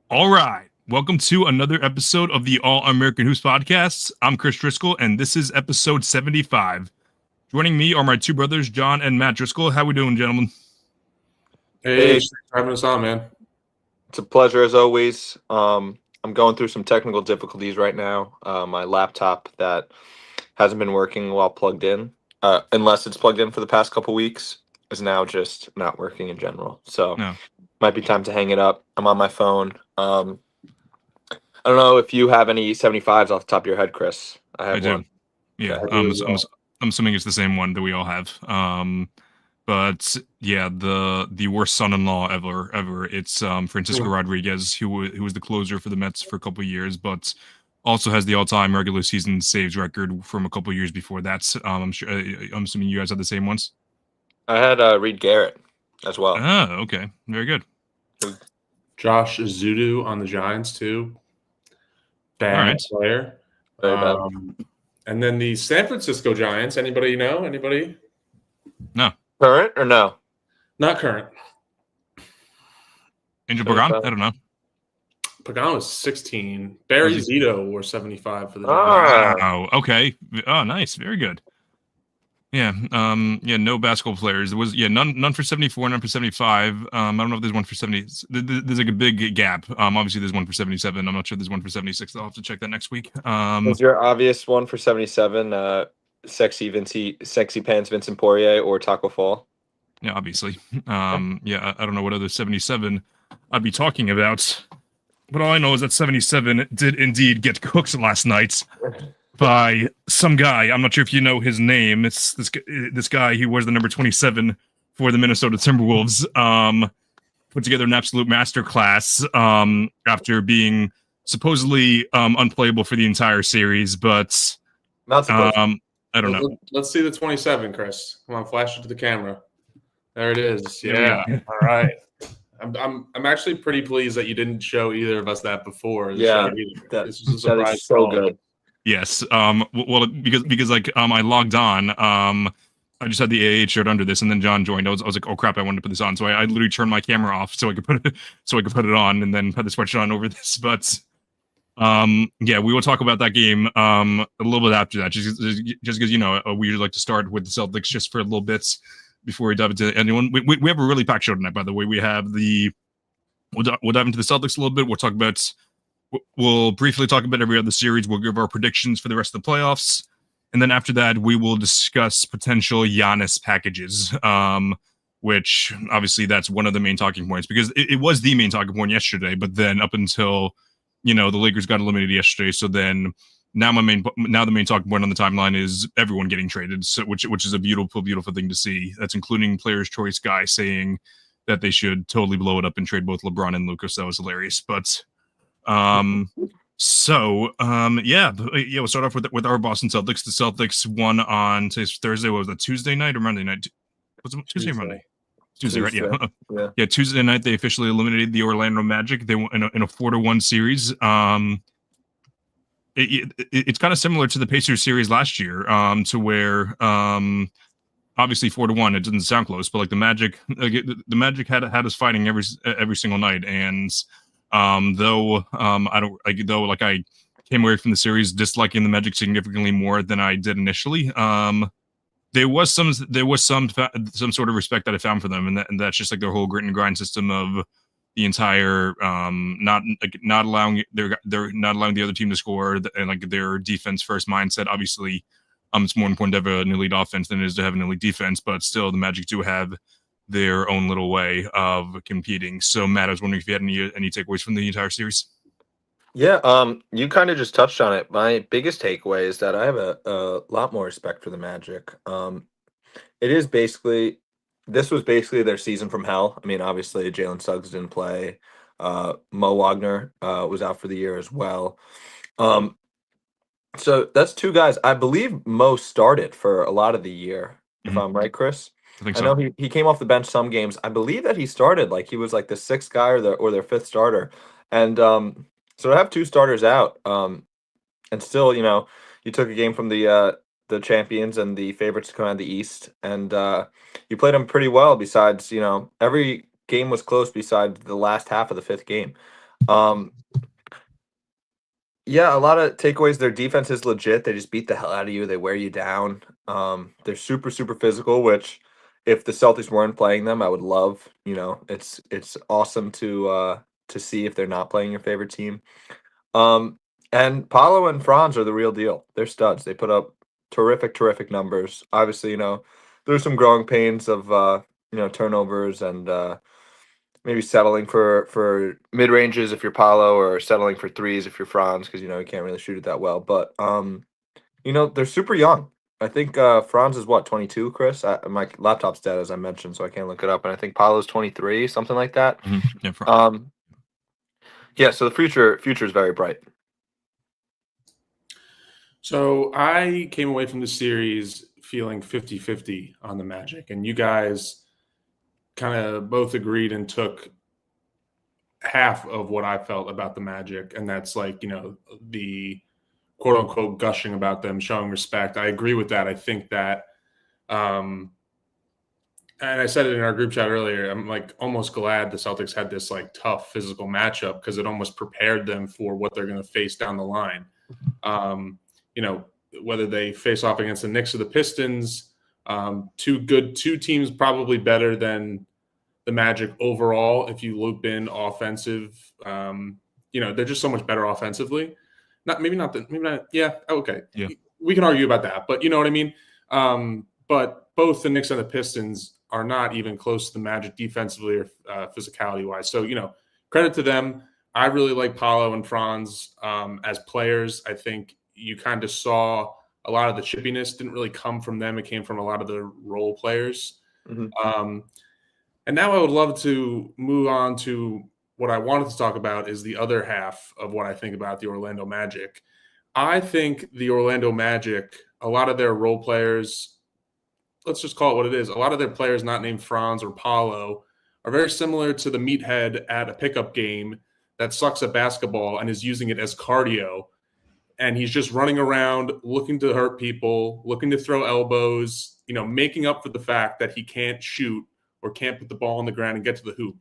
All right. Welcome to another episode of the All American Hoops Podcast. I'm Chris Driscoll, and this is episode 75. Joining me are my two brothers, John and Matt Driscoll. How we doing, gentlemen? Hey, thanks for having us on, man. It's a pleasure as always. I'm going through some technical difficulties right now. My laptop that hasn't been working while plugged in, unless it's plugged in for the past couple weeks, is now just not working in general. So No. might be time to hang it up. I'm on my phone. I don't know if you have any 75s off the top of your head, Chris. I have do. one. Yeah. I do as well. I'm assuming it's the same one that we all have. But yeah, the worst son-in-law ever. It's Francisco Rodriguez, who was the closer for the Mets for a couple of years, but also has the all-time regular season saves record from a couple of years before that. I'm assuming you guys have the same ones. I had Reed Garrett as well. Oh, okay, very good. Josh Zudu on the Giants too. Bad player. Very bad. And then the San Francisco Giants. Anybody know? Anybody? No. Current or no? Not current. Angel Pagan? I don't know. Pagan was 16. Barry Zito wore 75 for the Giants. Oh, okay. Oh, nice. Very good. Yeah. No basketball players. There was none for 74, none for 75. I don't know if there's one for 70. There's like a big gap. Obviously there's one for 77. I'm not sure there's one for 76. I'll have to check that next week. Was your obvious one for 77 sexy pants Vincent Poirier or Taco Fall? Yeah, obviously. I don't know what other 77 I'd be talking about. But all I know is that 77 did indeed get cooked last night by some guy. I'm not sure if you know his name. It's this guy. He wears the number 27 for the Minnesota Timberwolves. Put together an absolute masterclass after being supposedly unplayable for the entire series. But not supposed I don't know. Let's see the 27, Chris. Come on, flash it to the camera. There it is. Yeah. All right. I'm actually pretty pleased that you didn't show either of us that before. This is a surprise. That is so good. Yes. Well, because like I logged on. I just had the AH shirt under this, and then John joined. I was like, oh crap, I wanted to put this on, so I literally turned my camera off so I could put it on, and then had the sweatshirt on over this. But we will talk about that game a little bit after that, just because we usually like to start with the Celtics just for a little bit before we dive into anyone. We have a really packed show tonight, by the way. We have we'll dive into the Celtics a little bit. We'll briefly talk about every other series. We'll give our predictions for the rest of the playoffs. And then after that, we will discuss potential Giannis packages, which obviously that's one of the main talking points, because it was the main talking point yesterday. But then up until, the Lakers got eliminated yesterday. So then now the main talking point on the timeline is everyone getting traded, so, which is a beautiful, beautiful thing to see. That's including Players' Choice guy saying that they should totally blow it up and trade both LeBron and Lucas. That was hilarious. But we'll start off with our Boston Celtics. The Celtics won on today's Thursday. What was that, Tuesday night or Monday night? Was it Tuesday or Monday? Tuesday, right? Yeah. Tuesday night they officially eliminated the Orlando Magic. They won in a 4-1 series. It's kind of similar to the Pacers series last year, to where obviously 4-1. It doesn't sound close, but like the Magic had us fighting every single night. And I came away from the series disliking the Magic significantly more than I did initially. There was some sort of respect that I found for them, and that's just like their whole grit and grind system of the entire not allowing the other team to score, and like their defense first mindset. Obviously, it's more important to have an elite offense than it is to have an elite defense, but still the Magic do have their own little way of competing. So Matt, I was wondering if you had any takeaways from the entire series. Yeah, you kind of just touched on it. My biggest takeaway is that I have a lot more respect for the Magic. This was basically their season from hell. I mean, obviously Jalen Suggs didn't play. Mo Wagner was out for the year as well. So that's two guys. I believe Mo started for a lot of the year, if I'm right, Chris. I think so. I know he came off the bench some games. I believe that he started, like he was like the sixth guy or their fifth starter. And so to have two starters out, and still, you took a game from the champions and the favorites to come out of the East, and you played them pretty well. Besides, every game was close besides the last half of the fifth game. Um, yeah, a lot of takeaways. Their defense is legit. They just beat the hell out of you. They wear you down. They're super, super physical, which if the Celtics weren't playing them, I would love. It's awesome to see if they're not playing your favorite team. Um, and Paolo and Franz are the real deal. They're studs. They put up terrific, terrific numbers. Obviously, there's some growing pains of turnovers and maybe settling for mid ranges if you're Paolo, or settling for threes if you're Franz, because you can't really shoot it that well. But they're super young. I think Franz is what, 22, Chris? My laptop's dead, as I mentioned, so I can't look it up. And I think Paolo's 23, something like that. Yeah, Yeah, so the future is very bright. So I came away from the series feeling 50-50 on the Magic, and you guys kind of both agreed and took half of what I felt about the Magic, and that's the quote unquote gushing about them, showing respect. I agree with that. I think that and I said it in our group chat earlier, I'm almost glad the Celtics had this tough physical matchup, because it almost prepared them for what they're going to face down the line. Whether they face off against the Knicks or the Pistons, two teams probably better than the Magic overall. If you loop in offensive, they're just so much better offensively. Yeah. Okay. Yeah. We can argue about that, but you know what I mean? But both the Knicks and the Pistons are not even close to the Magic defensively or physicality wise. So, credit to them. I really like Paolo and Franz as players. I think you kind of saw a lot of the chippiness didn't really come from them. It came from a lot of the role players. Mm-hmm. And now I would love to move on to what I wanted to talk about, is the other half of what I think about the Orlando Magic. I think the Orlando Magic, a lot of their role players, let's just call it what it is, a lot of their players not named Franz or Paolo are very similar to the meathead at a pickup game that sucks at basketball and is using it as cardio. And he's just running around looking to hurt people, looking to throw elbows, making up for the fact that he can't shoot or can't put the ball on the ground and get to the hoop.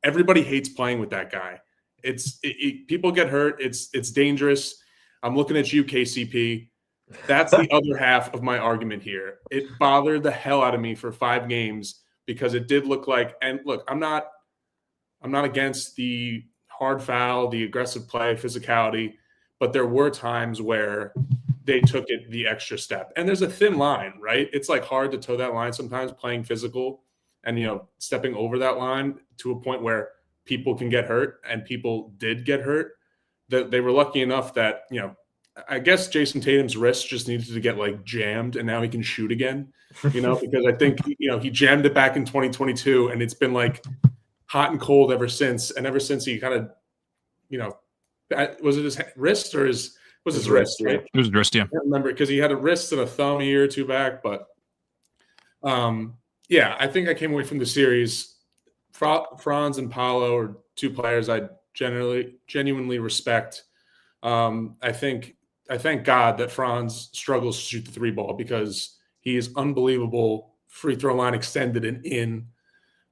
Everybody hates playing with that guy. People get hurt. It's dangerous. I'm looking at you, KCP. That's the other half of my argument here. It bothered the hell out of me for 5 games, because it did look like, and look, I'm not against the hard foul, the aggressive play, physicality, but there were times where they took it the extra step. And there's a thin line, right? It's hard to toe that line sometimes, playing physical and, stepping over that line to a point where people can get hurt, and people did get hurt. That they were lucky enough that, I guess Jason Tatum's wrist just needed to get jammed, and now he can shoot again, because I think, he jammed it back in 2022, and it's been hot and cold ever since. And ever since he kind of, was it his wrist or his wrist, right? It was his wrist, yeah. I can't remember, because he had a wrist and a thumb a year or two back. But yeah, I think I came away from the series. Franz and Paolo are 2 players I genuinely respect. I thank God that Franz struggles to shoot the 3 ball, because he is unbelievable free throw line extended and in.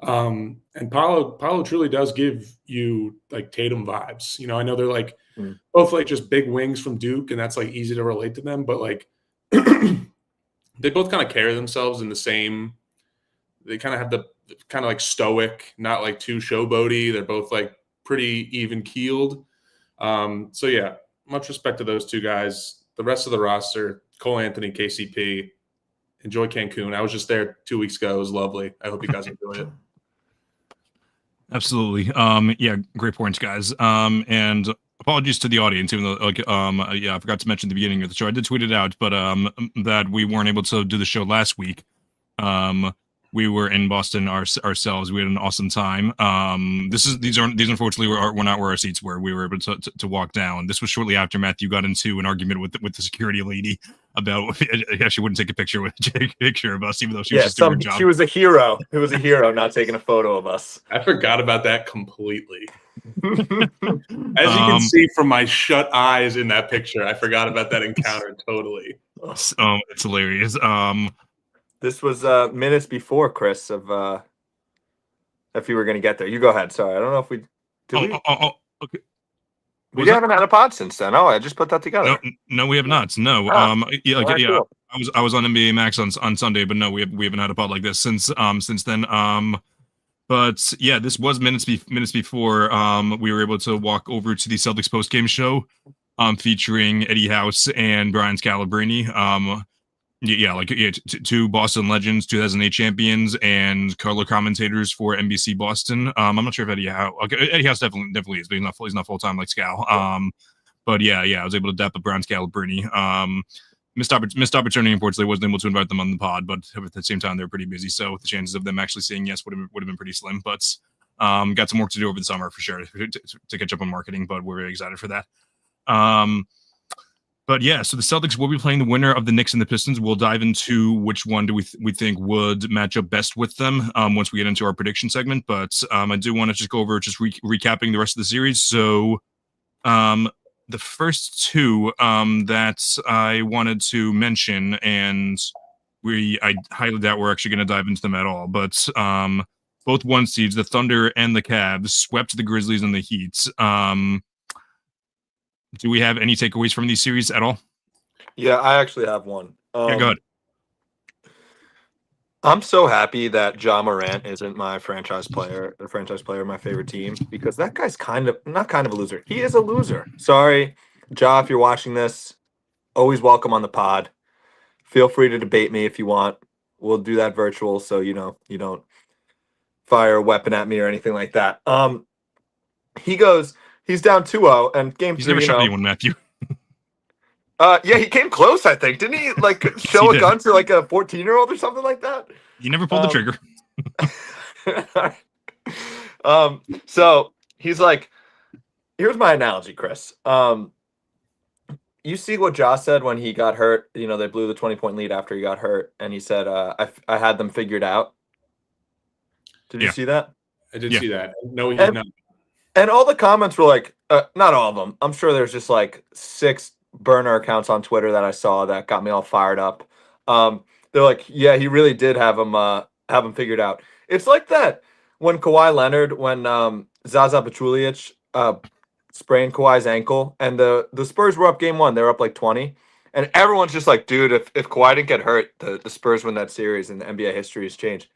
And Paolo truly does give you Tatum vibes. I know they're both just big wings from Duke, and that's easy to relate to them, but they both kind of carry themselves in the same. They kind of have the kind of stoic, not too showboaty. They're both pretty even keeled. So yeah, much respect to those 2 guys. The rest of the roster, Cole Anthony, KCP, enjoy Cancun. I was just there 2 weeks ago. It was lovely. I hope you guys enjoy it. Absolutely. Yeah, great points, guys. And apologies to the audience, even though I forgot to mention at the beginning of the show. I did tweet it out, but that we weren't able to do the show last week. We were in Boston ourselves. We had an awesome time. These unfortunately were not where our seats were. We were able to walk down. This was shortly after Matthew got into an argument with the security lady about she wouldn't take a picture of us, even though she was just doing her job. She was a hero. It was a hero not taking a photo of us. I forgot about that completely. As you can see from my shut eyes in that picture, I forgot about that encounter totally. It's hilarious. This was minutes before, Chris, of if you were going to get there. You go ahead. Sorry, I don't know if we. Okay. We haven't had a pod since then. Oh, I just put that together. No, we have not. No. Yeah, cool. I was on NBA Max on Sunday, but no, we haven't had a pod like this since then. But yeah, this was minutes before we were able to walk over to the Celtics post game show, featuring Eddie House and Brian Scalabrine. Two Boston legends, 2008 champions, and color commentators for NBC Boston. I'm not sure if Eddie House definitely is, but he's not full time like Scal. But yeah, I was able to dap up Brian Scalabrine. Missed opportunity, unfortunately, wasn't able to invite them on the pod, but at the same time, they're pretty busy, so the chances of them actually saying yes would have been pretty slim. But got some work to do over the summer for sure to catch up on marketing, but we're very excited for that. But yeah, so the Celtics will be playing the winner of the Knicks and the Pistons. We'll dive into which one do we think would match up best with them once we get into our prediction segment. But I do want to just go over recapping the rest of the series. So the first two that I wanted to mention, and I highly doubt we're actually going to dive into them at all, but both one seeds, the Thunder and the Cavs, swept the Grizzlies and the Heat. Do we have any takeaways from these series at all? Yeah, I actually have one. Yeah, go ahead. I'm so happy that Ja Morant isn't my franchise player of my favorite team, because that guy's not kind of a loser. He is a loser. Sorry, Ja, if you're watching this, always welcome on the pod. Feel free to debate me if you want. We'll do that virtual, so you don't fire a weapon at me or anything like that. He's down 2-0, and game 3, he's never shot anyone, Matthew. Yeah, he came close, I think. Didn't he, show a gun to, a 14-year-old or something like that? He never pulled the trigger. So he's like, here's my analogy, Chris. You see what Josh said when he got hurt? They blew the 20-point lead after he got hurt, and he said, I had them figured out. Did you see that? I did see that. No, he did not. And all the comments were like, not all of them. I'm sure there's just 6 burner accounts on Twitter that I saw that got me all fired up. They're like, yeah, he really did have him figured out. It's like that when Kawhi Leonard, when Zaza Pachulia sprained Kawhi's ankle, and the Spurs were up game 1. They were up 20. And everyone's just like, dude, if Kawhi didn't get hurt, the Spurs win that series and the NBA history has changed.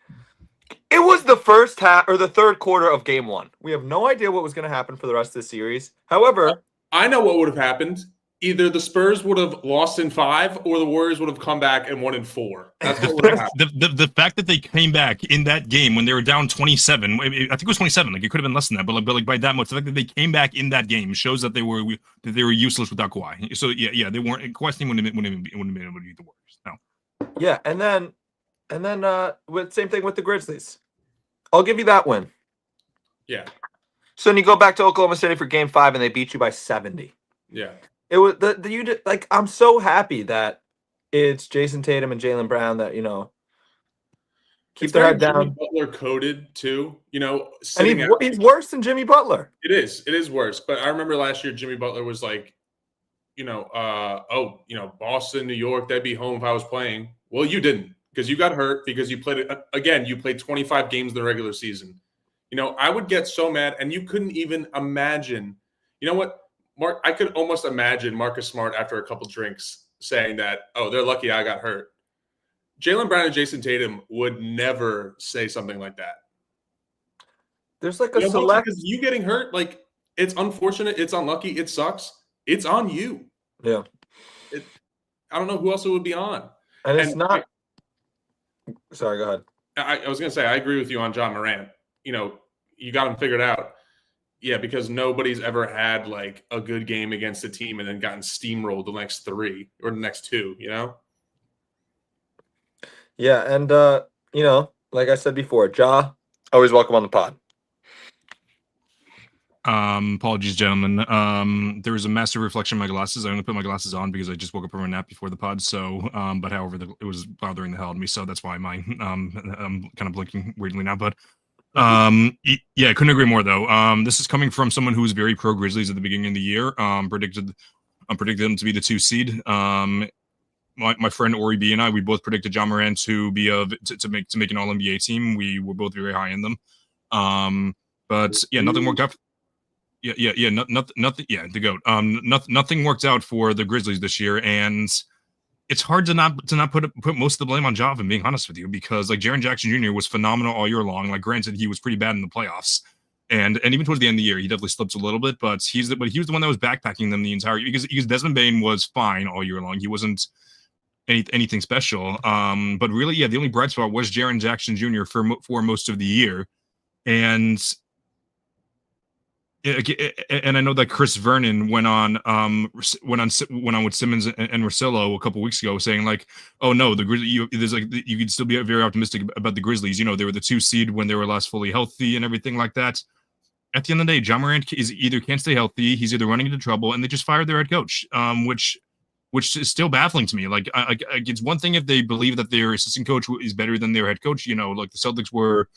It was the first half or the third quarter of game 1. We have no idea what was going to happen for the rest of the series. However, I know what would have happened. Either the Spurs would have lost in 5, or the Warriors would have come back and won in 4. That's what would have happened. The fact that they came back in that game when they were down 27, I think it was 27. It could have been less than that, but by that much, the fact that they came back in that game shows that they were useless without Kawhi. So yeah, they weren't. Kawhi's team wouldn't have been able to beat the Warriors. No. Yeah, and then same thing with the Grizzlies. I'll give you that win. Yeah. So then you go back to Oklahoma City for game 5 and they beat you by 70. Yeah. It was I'm so happy that it's Jason Tatum and Jaylen Brown that, keep their head down. Jimmy Butler coded too, and he's worse than Jimmy Butler. It is worse. But I remember last year Jimmy Butler was like, Boston, New York, that'd be home if I was playing. Well, you didn't, because you got hurt, because you played 25 games in the regular season. I would get so mad, and you couldn't even imagine. You know what, Mark? I could almost imagine Marcus Smart after a couple drinks saying that, "Oh, they're lucky I got hurt." Jaylen Brown and Jason Tatum would never say something like that. There's a select. Because you getting hurt, it's unfortunate, it's unlucky, it sucks. It's on you. Yeah. I don't know who else it would be on. And it's not. Sorry, go ahead. I was going to say, I agree with you on Ja Morant. You got him figured out. Yeah, because nobody's ever had a good game against a team and then gotten steamrolled the next 3 or the next 2, Yeah, and like I said before, Ja, always welcome on the pod. Apologies, gentlemen. There was a massive reflection in my glasses. I only put my glasses on because I just woke up from a nap before the pod. So, but however, it was bothering the hell out of me. So that's why I'm kind of blinking weirdly now. But yeah, I couldn't agree more though. This is coming from someone who was very pro Grizzlies at the beginning of the year. Predicted them to be the 2 seed. My friend Ori B and I, we both predicted Ja Morant to be to make an All NBA team. We were both very high in them. But yeah, nothing worked out. Nothing. Yeah, the goat. Nothing worked out for the Grizzlies this year, and it's hard to not put most of the blame on Ja, if I'm being honest with you, because like Jaren Jackson Jr. was phenomenal all year long. Like, granted, he was pretty bad in the playoffs, and even towards the end of the year, he definitely slipped a little bit. But he was the one that was backpacking them the entire year, because Desmond Bane was fine all year long. He wasn't anything special. But really, yeah, the only bright spot was Jaren Jackson Jr. for most of the year, and I know that Chris Vernon went on with Simmons and Russillo a couple weeks ago, saying like, "Oh no, the Grizzlies. You could still be very optimistic about the Grizzlies. You know, they were the 2 seed when they were last fully healthy and everything like that." At the end of the day, Ja Morant is either can't stay healthy, he's either running into trouble, and they just fired their head coach, which is still baffling to me. Like, it's one thing if they believe that their assistant coach is better than their head coach. You know, like the Celtics were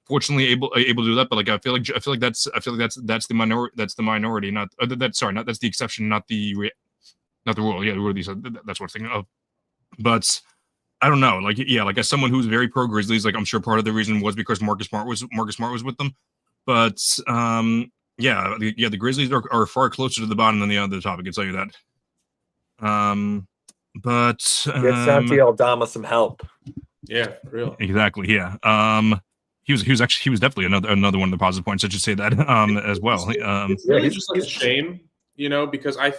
fortunately able to do that, but like I feel like that's the minority. That's the minority, not that's the exception, not the rule. Yeah, the rule. That's what I'm thinking of. But I don't know. Like, yeah, like as someone who's very pro Grizzlies, like I'm sure part of the reason was because Marcus Smart was with them. But the Grizzlies are far closer to the bottom than the top. I can tell you that. But get Santi Aldama some help. Yeah, for real. Exactly. Yeah. He was definitely another one of the positive points. I should say that as well. It's really just like a shame, you know, because I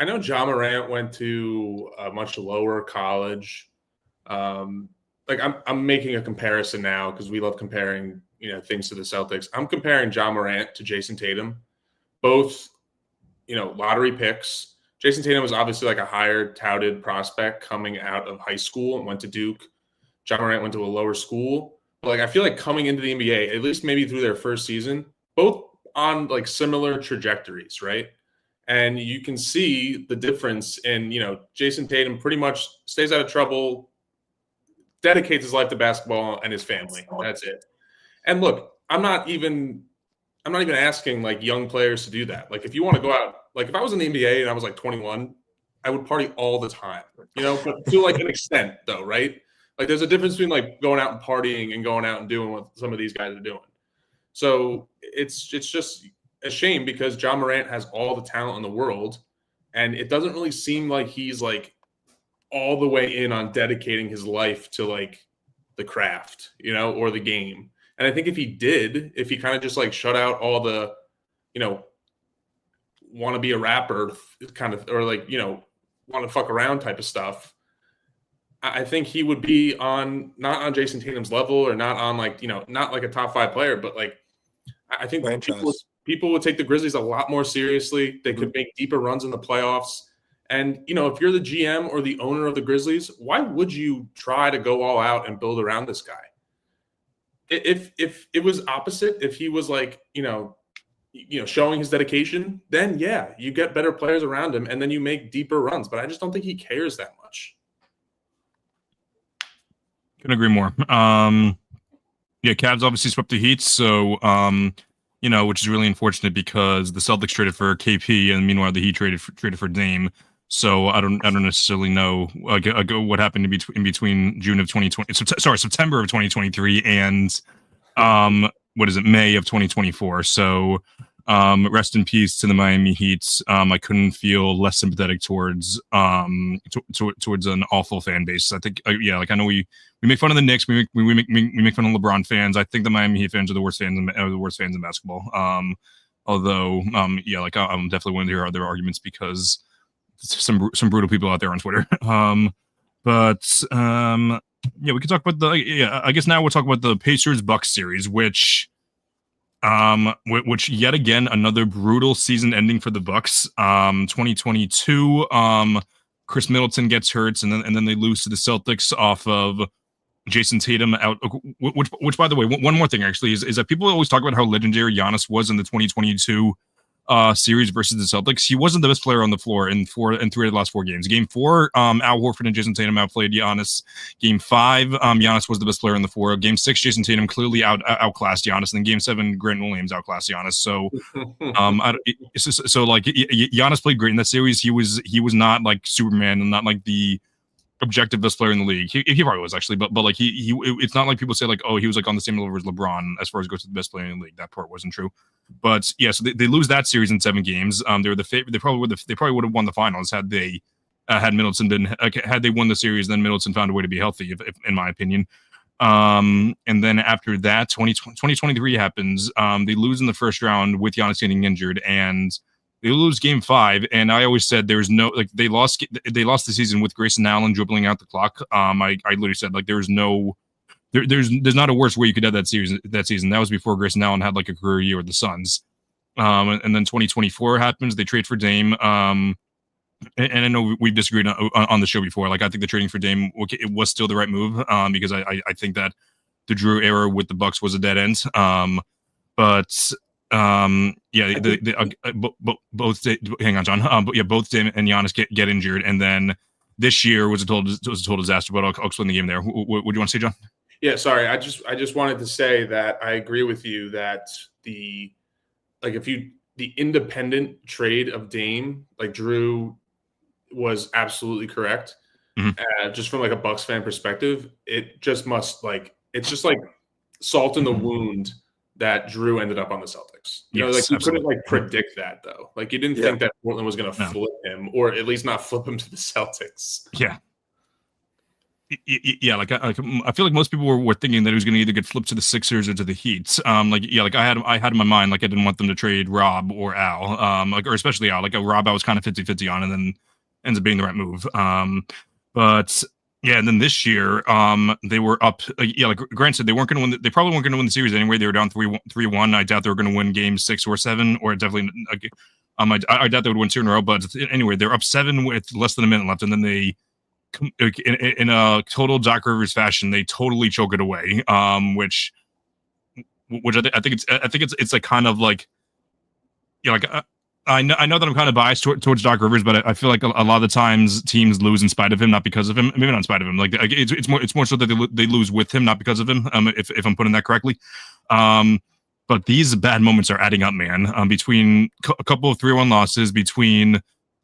know Ja Morant went to a much lower college. Like I'm making a comparison now because we love comparing, you know, things to the Celtics. I'm comparing Ja Morant to Jason Tatum, both, you know, lottery picks. Jason Tatum was obviously like a higher touted prospect coming out of high school and went to Duke. Ja Morant went to a lower school. But like I feel like coming into the NBA, at least maybe through their first season, both on like similar trajectories, right? And you can see the difference in, you know, Jason Tatum pretty much stays out of trouble, dedicates his life to basketball and his family. That's it. And look, I'm not even asking like young players to do that. Like if you want to go out, like if I was in the NBA and I was like 21, I would party all the time, you know, but to like an extent though, right? Like there's a difference between like going out and partying and going out and doing what some of these guys are doing. So it's just a shame because Ja Morant has all the talent in the world and it doesn't really seem like he's like all the way in on dedicating his life to like the craft, you know, or the game. And I think if he kind of just like shut out all the, you know, want to be a rapper kind of, or like, you know, want to fuck around type of stuff, I think he would be not on Jason Tatum's level or not on like, you know, not like a top 5 player, but like, I think people would take the Grizzlies a lot more seriously. They could make deeper runs in the playoffs. And, you know, if you're the GM or the owner of the Grizzlies, why would you try to go all out and build around this guy? If it was opposite, if he was like, you know, showing his dedication, then yeah, you get better players around him and then you make deeper runs. But I just don't think he cares that much. Couldn't agree more. Yeah, Cavs obviously swept the Heat, so you know, which is really unfortunate because the Celtics traded for KP, and meanwhile the Heat traded for Dame. So I don't necessarily know what happened in between June of 2020, September of 2023, and May of 2024. So rest in peace to the Miami Heat. I couldn't feel less sympathetic towards towards an awful fan base. I think like I know we make fun of the Knicks, we make fun of LeBron fans. I think the Miami Heat fans are the worst fans in basketball. Although like I'm definitely willing to hear other arguments because some brutal people out there on Twitter. We could talk about I guess now we'll talk about the Pacers-Bucks series, which yet again another brutal season ending for the Bucks. 2022, Chris Middleton gets hurt, and then they lose to the Celtics off of Jason Tatum out. Which by the way, one more thing actually is that people always talk about how legendary Giannis was in the 2022 series versus the Celtics. He wasn't the best player on the floor in 3 of the last 4 games. Game 4, Al Horford and Jason Tatum outplayed Giannis. Game 5, Giannis was the best player on the floor. Game 6, Jason Tatum clearly outclassed Giannis. And then Game 7, Grant Williams outclassed Giannis. So, Giannis played great in that series. He was not like Superman and not like the objective best player in the league. He probably was actually, but like it's not like people say like, oh, he was like on the same level as LeBron as far as goes to the best player in the league. That part wasn't true. But yeah, so they lose that series in 7 games. They were the favorite. They probably would have won the finals had they had Middleton been had they won the series. Then Middleton found a way to be healthy, if in my opinion. And then after that, 2023 happens. They lose in the first round with Giannis getting injured, and they lose game 5. And I always said there's no like they lost the season with Grayson Allen dribbling out the clock. I literally said like there's not a worse way you could have that season. That was before Grayson Allen had like a career year with the Suns. And then 2024 happens. They trade for Dame. And I know we disagreed on the show before. Like I think the trading for Dame it was still the right move. Because I think that the Drew era with the Bucks was a dead end. But yeah, both hang on, John. But yeah, both Dame and Giannis get injured, and then this year was a total disaster. But I'll explain the game there. What do you want to say, John? Yeah, sorry. I just wanted to say that I agree with you that the independent trade of Dame, like Drew, was absolutely correct. Mm-hmm. Just from like a Bucks fan perspective, it just must it's just like salt in the wound that Drew ended up on the Celtics. You know, like you couldn't like predict that though. Like you didn't think that Portland was going to flip him, or at least not flip him to the Celtics. Yeah. Yeah, like I feel like most people were thinking that he was going to either get flipped to the Sixers or to the Heat. Like I had in my mind like I didn't want them to trade Rob or Al, or especially Al. Like Rob I was kind of 50-50 on, and then ends up being the right move. But yeah, and then this year, they were up. Like granted, they weren't going to win. They probably weren't going to win the series anyway. They were down 3-1. I doubt they were going to win games 6 or 7, or definitely. I doubt they would win 2 in a row. But anyway, they're up 7 with less than a minute left, and then they, in a total Doc Rivers fashion, they totally choke it away. Which I think it's like kind of like, I know that I'm kind of biased towards Doc Rivers, but I feel like a lot of the times teams lose in spite of him, not because of him. Maybe not in spite of him. Like it's more so that they lose with him, not because of him. If I'm putting that correctly. But these bad moments are adding up, man. Between a couple of 3-1 losses, between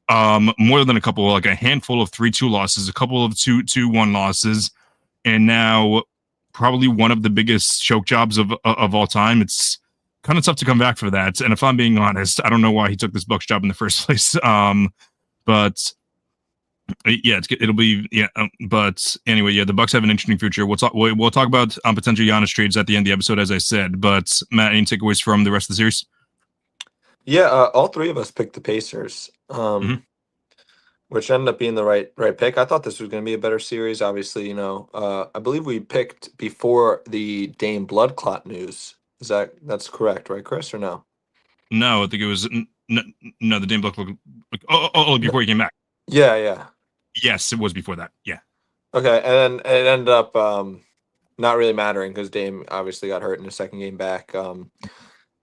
more than a couple, like a handful of 3-2 losses, a couple of 2-1 losses, and now probably one of the biggest choke jobs of all time. It's kind of tough to come back for that. And if I'm being honest, I don't know why he took this Bucks job in the first place. But yeah, it'll be but anyway, yeah, the Bucks have an interesting future. We'll talk about potential Giannis trades at the end of the episode, as I said. But Matt, any takeaways from the rest of the series? Yeah, all 3 of us picked the Pacers, which ended up being the right pick. I thought this was going to be a better series. Obviously, I believe we picked before the Dame blood clot news. That's correct, right, Chris, or no? No, I think it was no. The Dame blood clot. Before he came back. Yeah. Yes, it was before that. Yeah. Okay, and then it ended up not really mattering because Dame obviously got hurt in the second game back.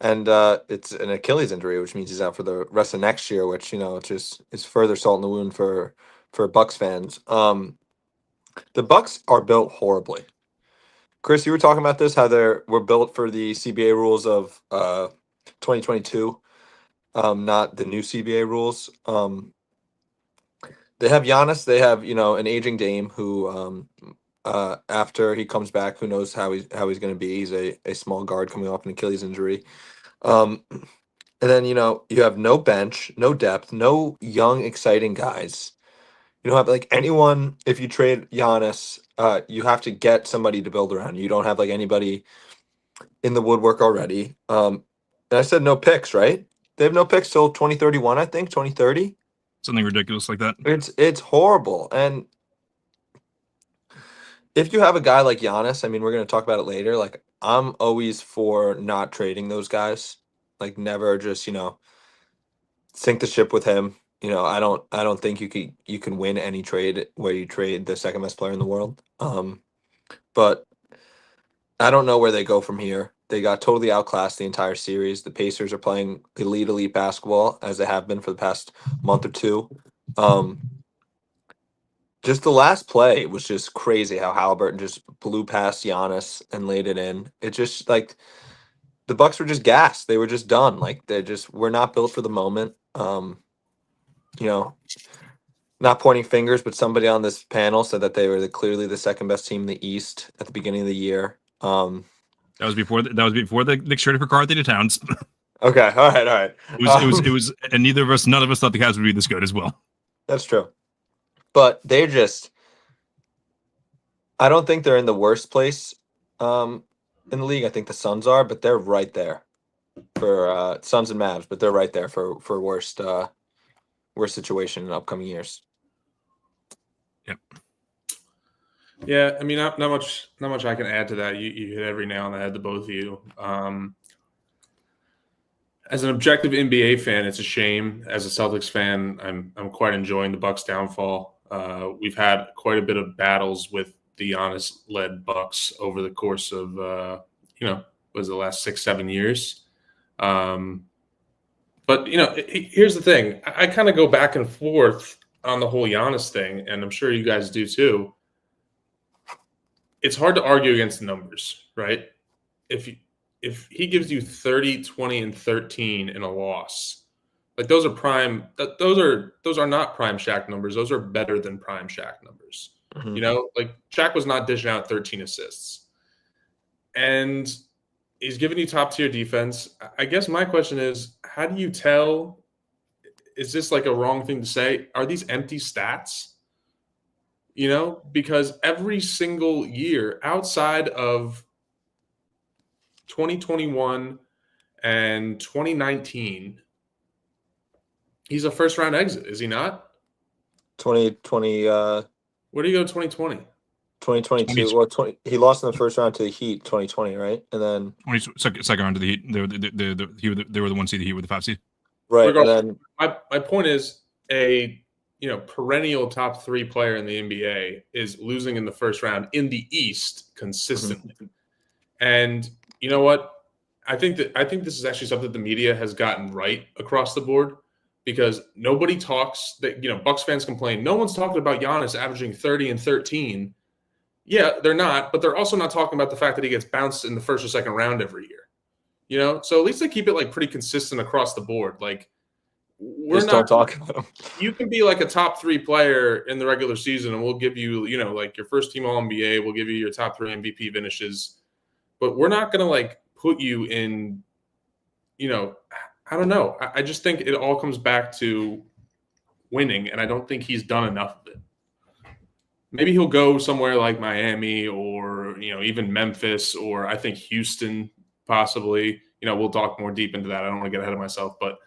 And it's an Achilles injury, which means he's out for the rest of next year, which just is further salt in the wound for Bucks fans. The Bucks are built horribly. Chris, you were talking about this, how we're built for the CBA rules of 2022, not the new CBA rules. They have Giannis. They have an aging Dame who, after he comes back, who knows how he's going to be. He's a small guard coming off an Achilles injury. And then you have no bench, no depth, no young exciting guys. You don't have like anyone. If you trade Giannis, you have to get somebody to build around. You don't have like anybody in the woodwork already. And I said no picks, right? They have no picks till 2031, I think, 2030. Something ridiculous like that. It's horrible. And if you have a guy like Giannis, I mean, we're going to talk about it later. Like, I'm always for not trading those guys. Like, never just sink the ship with him. I don't think you can win any trade where you trade the second best player in the world. But I don't know where they go from here. They got totally outclassed the entire series. The Pacers are playing elite basketball as they have been for the past month or two. Just the last play was just crazy how Halliburton just blew past Giannis and laid it in. It just like the Bucks were just gassed. They were just done. Like we're not built for the moment. Not not pointing fingers, but somebody on this panel said that they were clearly the second best team in the East at the beginning of the year. That was before the Knicks traded for Karl-Anthony Towns. Okay, all right. It was, and none of us thought the Cavs would be this good as well. That's true, but they're just. I don't think they're in the worst place in the league. I think the Suns are, but they're right there for Suns and Mavs. But they're right there for worst situation in upcoming years. Yep. Yeah, I mean, not much I can add to that. You hit every nail on the head to both of you. As an objective NBA fan, it's a shame. As a Celtics fan, I'm quite enjoying the Bucks' downfall. We've had quite a bit of battles with the Giannis-led Bucks over the course of was the last 6-7 years. But here's the thing: I kind of go back and forth on the whole Giannis thing, and I'm sure you guys do too. It's hard to argue against the numbers, right? If he gives you 30, 20, and 13 in a loss, like those are prime. Those are not prime Shaq numbers. Those are better than prime Shaq numbers. Mm-hmm. Like Shaq was not dishing out 13 assists, and he's giving you top tier defense. I guess my question is, how do you tell? Is this like a wrong thing to say? Are these empty stats? Because every single year outside of 2021 and 2019, he's a first round exit, is he not? 2020. Where do you go 2020? 2022. Well, he lost in the first round to the Heat. 2020, right? And then second round to the Heat. They were the 1 seed. The Heat were the 5 seed. Right. And then my point is a perennial top 3 player in the NBA is losing in the first round in the East consistently. Mm-hmm. And you know what? I think this is actually something the media has gotten right across the board, because nobody talks that, Bucks fans complain. No one's talking about Giannis averaging 30 and 13. Yeah, they're not, but they're also not talking about the fact that he gets bounced in the first or second round every year. So at least they keep it like pretty consistent across the board. Like don't talk about him. You can be like a top 3 player in the regular season, and we'll give you, like your first team All NBA. We'll give you your top 3 MVP finishes, but we're not gonna like put you in. I don't know. I just think it all comes back to winning, and I don't think he's done enough of it. Maybe he'll go somewhere like Miami or even Memphis, or I think Houston possibly. We'll talk more deep into that. I don't want to get ahead of myself, but.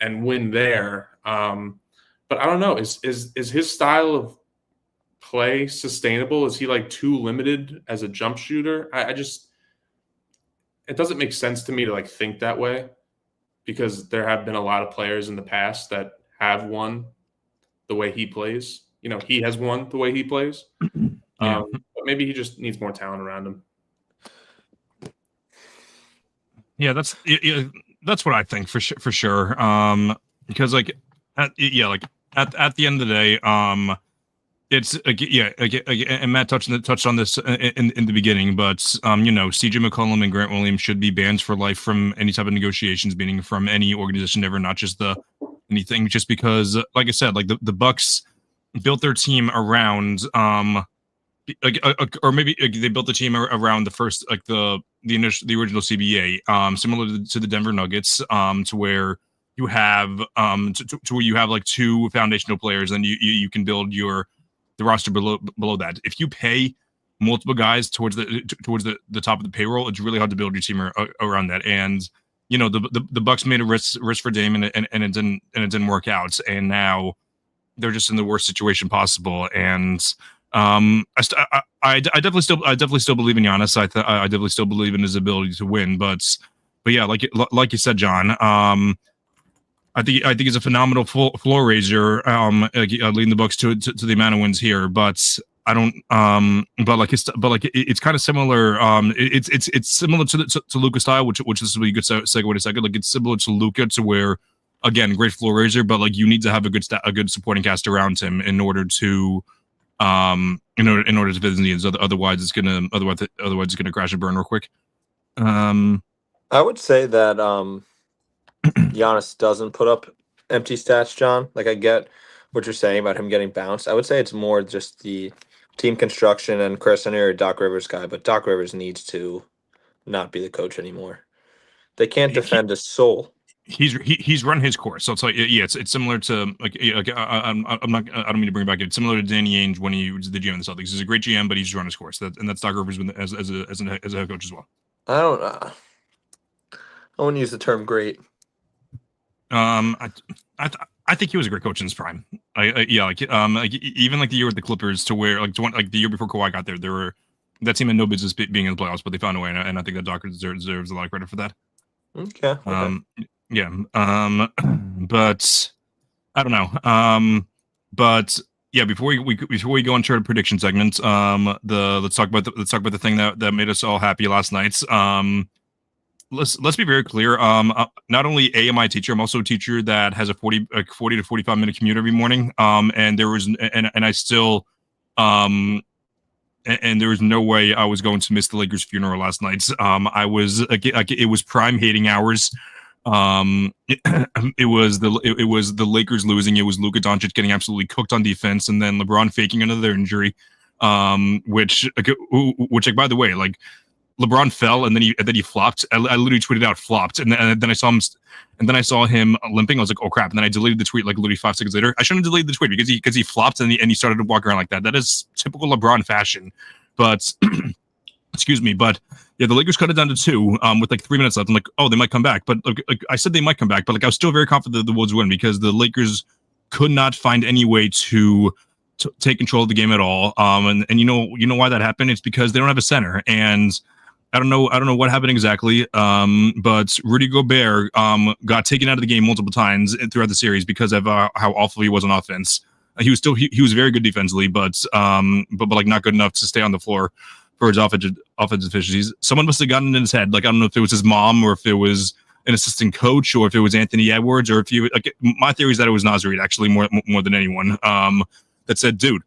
And win there. But I don't know. Is his style of play sustainable? Is he like too limited as a jump shooter? It doesn't make sense to me to like think that way, because there have been a lot of players in the past that have won the way he plays. He has won the way he plays. Yeah. But maybe he just needs more talent around him. Yeah, that's what I think for sure. Because at the end of the day, it's and Matt touched on this in the beginning, but CJ McCollum and Grant Williams should be banned for life from any type of negotiations, meaning from any organization ever, not just anything. Just because, like I said, like the Bucks built their team around or maybe they built the team around the first the original CBA, similar to the Denver Nuggets, to where you have to where you have like 2 foundational players, and you can build the roster below that. If you pay multiple guys towards the top of the payroll, it's really hard to build your team around that. And the Bucks made a risk for Dame, and it didn't work out, and now they're just in the worst situation possible. And I definitely still believe in Giannis. I definitely still believe in his ability to win. But yeah, like you said, John. I think he's a phenomenal floor raiser. Leading the Bucks to the amount of wins here. But I don't. It's kind of similar. It's similar to Luka's style, which is a good segue to second. Like it's similar to Luka, to where, again, great floor raiser, but like you need to have a good supporting cast around him in order to. In order to fit his needs, otherwise it's gonna crash and burn real quick. I would say that Giannis doesn't put up empty stats, John. Like I get what you're saying about him getting bounced. I would say it's more just the team construction. And Chris, I know you're a Doc Rivers guy, but Doc Rivers needs to not be the coach anymore. They can't defend a soul. He's run his course, so it's like it's similar to like, I'm not, I don't mean to bring it back. It's similar to Danny Ainge when he was the GM in the Celtics. He's a great GM, but he's run his course. That's Doc Rivers as a head coach as well. I wouldn't use the term great. I think he was a great coach in his prime. Like even like the year with the Clippers, to where like the year before Kawhi got there, that team had no business being in the playoffs, but they found a way, and I think that Doc deserves a lot of credit for that. Okay. Yeah. But I don't know. But yeah, before we go into our prediction segment, let's talk about the thing that made us all happy last night. Let's be very clear. Not only am I a teacher, I'm also a teacher that has a 40 to 45 minute commute every morning. And there was I still and there was no way I was going to miss the Lakers funeral last night. It was prime hating hours. It was the Lakers losing. It was Luka Doncic getting absolutely cooked on defense, and then LeBron faking another injury. Which like, by the way, like, LeBron fell and then he flopped. I literally tweeted out flopped, and then I saw him limping. I was like, oh crap! And then I deleted the tweet like literally 5 seconds later. I shouldn't have deleted the tweet because he flopped and he started to walk around like that. That is typical LeBron fashion. But excuse me, but yeah, the Lakers cut it down to 2 with like 3 minutes left. I'm like, oh, they might come back. But like I said, they might come back. But like I was still very confident that the Wolves win because the Lakers could not find any way to take control of the game at all. And you know why that happened? It's because they don't have a center. And I don't know what happened exactly. But Rudy Gobert got taken out of the game multiple times throughout the series because of how awful he was on offense. He was very good defensively, but like not good enough to stay on the floor for his offensive efficiencies. Someone must have gotten in his head. Like, I don't know if it was his mom or if it was an assistant coach or if it was Anthony Edwards or if my theory is that it was Nas Reed actually more than anyone. That said, dude,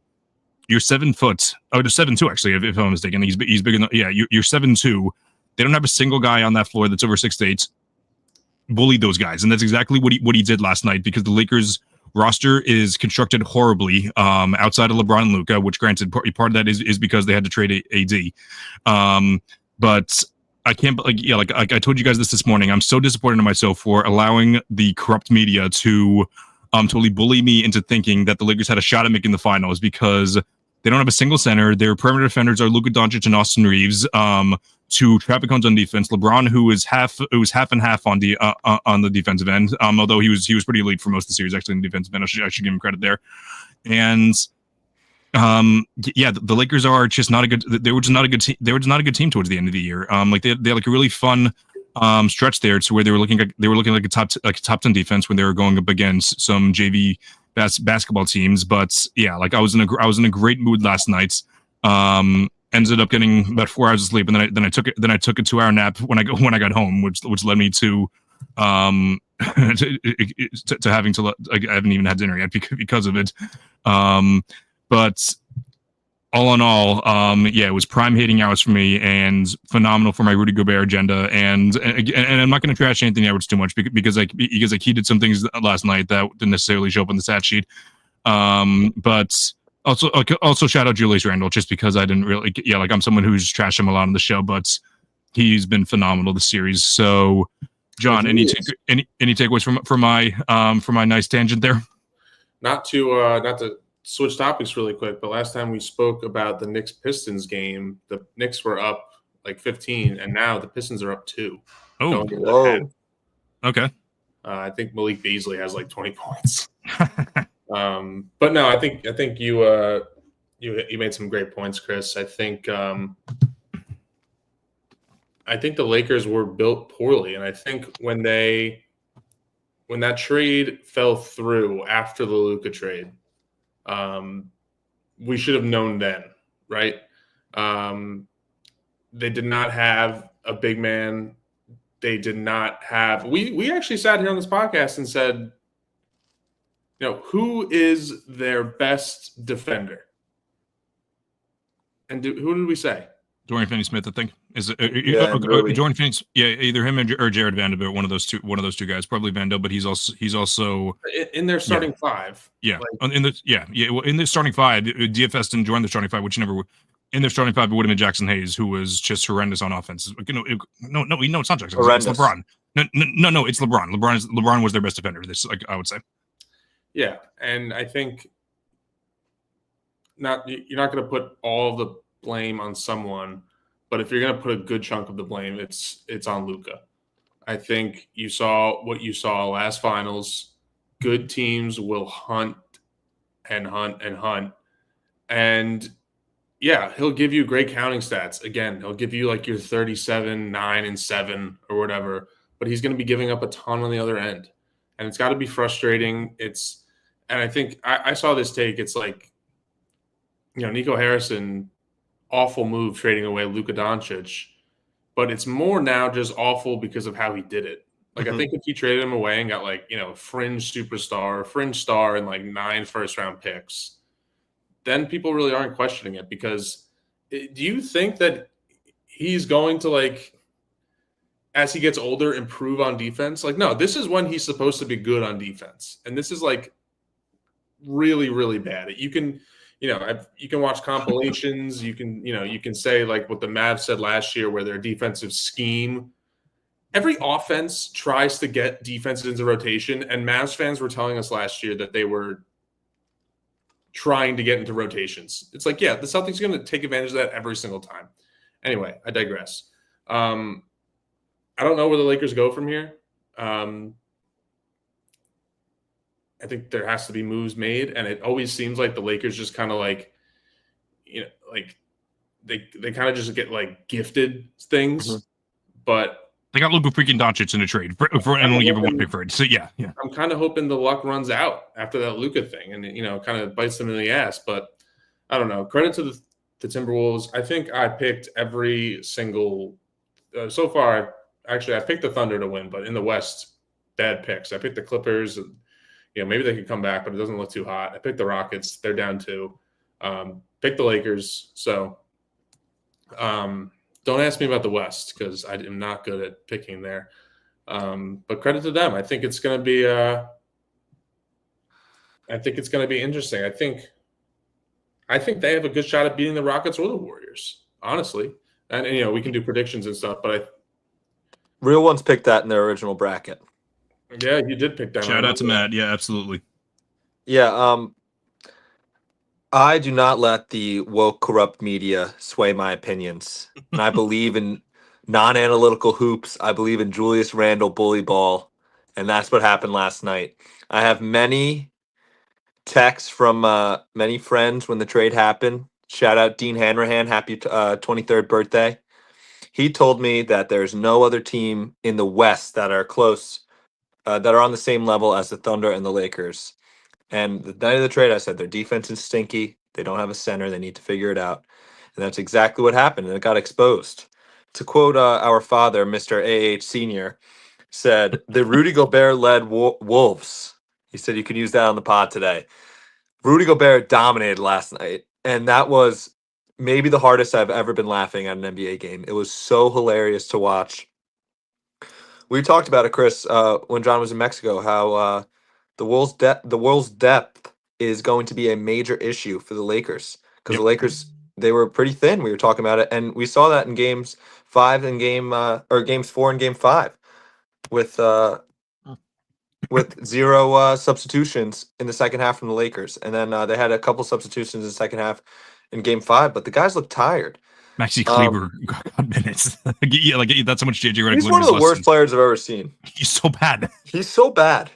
you're 7 foot. Oh, they're 7'2" actually, if I'm mistaken. He's bigger than, yeah. You're 7'2". They don't have a single guy on that floor that's over 6'8". Bully those guys, and that's exactly what he did last night because the Lakers roster is constructed horribly outside of LeBron and Luka, which granted part of that is because they had to trade AD. But I can't like I told you guys this morning. I'm so disappointed in myself for allowing the corrupt media to totally bully me into thinking that the Lakers had a shot at making the finals because they don't have a single center. Their perimeter defenders are Luka Doncic and Austin Reeves. 2 traffic cones on defense. LeBron, who was half and half on the defensive end, although he was pretty elite for most of the series actually in the defensive end. I should give him credit there. And yeah, the Lakers are just not a good. They were just not a good team. They were just not a good team towards the end of the year. Like they had like a really fun stretch there to where they were looking like a top 10 defense when they were going up against some JV basketball teams. But yeah, like I was in a great mood last night. Ended up getting about 4 hours of sleep, and then I took a 2-hour nap when I got home, which led me to to having to like, I haven't even had dinner yet because of it. But all in all, yeah, it was prime hating hours for me and phenomenal for my Rudy Gobert agenda. And I'm not going to trash Anthony Edwards too much because he did some things last night that didn't necessarily show up on the stat sheet. But also shout out Julius Randle just because I didn't really, yeah, like I'm someone who's trashed him a lot on the show, but he's been phenomenal this series. So, John, any takeaways from my nice tangent there? Not to switch topics really quick, but last time we spoke about the Knicks Pistons game, the Knicks were up like 15, and now the Pistons are up 2. Oh, whoa. Okay. I think Malik Beasley has like 20 points. But no, I think you made some great points, Chris. I think the Lakers were built poorly, and I think when that trade fell through after the Luka trade, we should have known then, right? They did not have a big man. They did not have. We actually sat here on this podcast and said, you know, who is their best defender? And who did we say? Dorian Finney-Smith, I think, is it, Yeah, and Rui. Dorian Finney. Yeah, either him or Jared Vanderbilt, one of those two guys. Probably Vanderbilt, but he's also In their starting five. yeah. Like, Well, in the starting five, DFS didn't join the starting five, which never in their starting five it would have been Jackson Hayes, who was just horrendous on offense. No, it's not Jackson. Horrendous. It's LeBron. No, it's LeBron. LeBron was their best defender. This, like, I would say. yeah, and I think you're not going to put all the blame on someone, but if you're going to put a good chunk of the blame, it's on Luka. I think you saw what you saw last finals. Good teams will hunt and hunt and hunt. And yeah, he'll give you great counting stats. Again, he'll give you like your 37, 9, and 7 or whatever, but he's going to be giving up a ton on the other end. And it's got to be frustrating. And I think I saw this take. It's like, Nico Harrison, awful move trading away Luka Doncic, but it's more now just awful because of how he did it. Like, I think if he traded him away and got like, fringe superstar, fringe star, and like 9 first-round picks, then people really aren't questioning it. Because do you think that he's going to, like, as he gets older, improve on defense? Like, no, this is when he's supposed to be good on defense. And this is like really, really bad. You can watch compilations. You can say like what the Mavs said last year, where their defensive scheme, every offense tries to get defenses into rotation. And Mavs fans were telling us last year that they were trying to get into rotations. It's like, yeah, the Celtics are going to take advantage of that every single time. Anyway, I digress. I don't know where the Lakers go from here. I think there has to be moves made, and it always seems like the Lakers just kind of like, like they kind of just get like gifted things, but they got Luka freaking Doncic in a trade for and only give him 1 pick for it. So yeah. I'm kind of hoping the luck runs out after that Luka thing, and kind of bites them in the ass. But I don't know. Credit to the Timberwolves. I think I picked every single so far. Actually, I picked the Thunder to win, but in the West, bad picks. I picked the Clippers. Maybe they could come back, but it doesn't look too hot. I picked the Rockets. They're down 2. Picked the Lakers. So don't ask me about the West because I am not good at picking there. But credit to them. I think it's going to be interesting. I think they have a good shot at beating the Rockets or the Warriors, honestly. And we can do predictions and stuff, but Real ones picked that in their original bracket. Yeah, you did pick that. Shout out to Matt. Yeah, absolutely. Yeah, I do not let the woke, corrupt media sway my opinions. And I believe in non-analytical hoops. I believe in Julius Randle bully ball. And that's what happened last night. I have many texts from many friends when the trade happened. Shout out Dean Hanrahan. Happy 23rd birthday. He told me that there's no other team in the West that are close, that are on the same level as the Thunder and the Lakers. And the night of the trade, I said their defense is stinky. They don't have a center. They need to figure it out. And that's exactly what happened. And it got exposed. To quote our father, Mr. A.H. Sr., said, the Rudy Gobert-led Wolves. He said you could use that on the pod today. Rudy Gobert dominated last night. And that was maybe the hardest I've ever been laughing at an NBA game. It was so hilarious to watch. We talked about it, Chris, when John was in Mexico, how the Wolves' depth is going to be a major issue for the Lakers because the Lakers, they were pretty thin. We were talking about it, and we saw that in games 5 and games 4 and game 5 with 0 substitutions in the second half from the Lakers, and then they had a couple substitutions in the second half in game 5, but the guys looked tired. Maxi Kleber got minutes. That's how much JJ Redick. He's one of the worst players I've ever seen. He's so bad. He's so bad.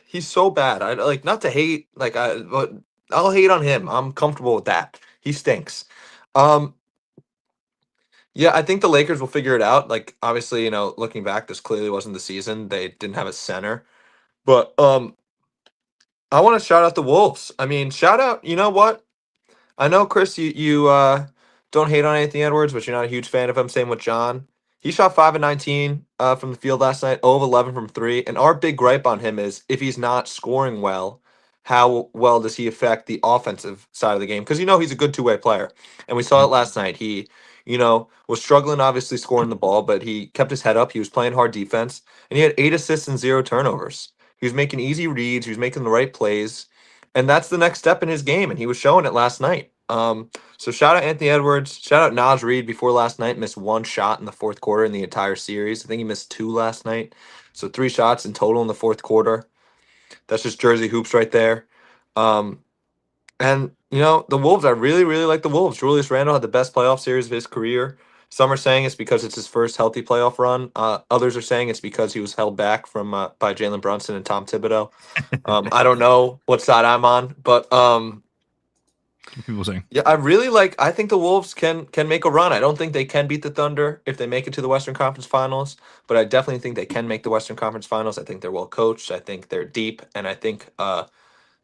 I like not to hate. But I'll hate on him. I'm comfortable with that. He stinks. Yeah, I think the Lakers will figure it out. Like obviously, looking back, this clearly wasn't the season. They didn't have a center, but I want to shout out the Wolves. I mean, shout out. You know what? I know, Chris. You don't hate on Anthony Edwards, but you're not a huge fan of him. Same with John. He shot 5 of 19 from the field last night, 0 of 11 from 3. And our big gripe on him is if he's not scoring well, how well does he affect the offensive side of the game? Because he's a good two-way player. And we saw it last night. He, was struggling, obviously scoring the ball, but he kept his head up. He was playing hard defense, and he had 8 assists and 0 turnovers. He was making easy reads. He was making the right plays, and that's the next step in his game, and he was showing it last night. So shout out Anthony Edwards. Shout out Naj Reid before last night. Missed 1 shot in the fourth quarter in the entire series. I think he missed 2 last night. So 3 shots in total in the fourth quarter. That's just Jersey hoops right there. And, the Wolves, I really, really like the Wolves. Julius Randle had the best playoff series of his career. Some are saying it's because it's his first healthy playoff run. Others are saying it's because he was held back from by Jalen Brunson and Tom Thibodeau. I don't know what side I'm on, but people saying, yeah, I think the Wolves can make a run. I don't think they can beat the Thunder if they make it to the Western Conference Finals, but I definitely think they can make the Western Conference Finals. I think they're well coached. I think they're deep, and I think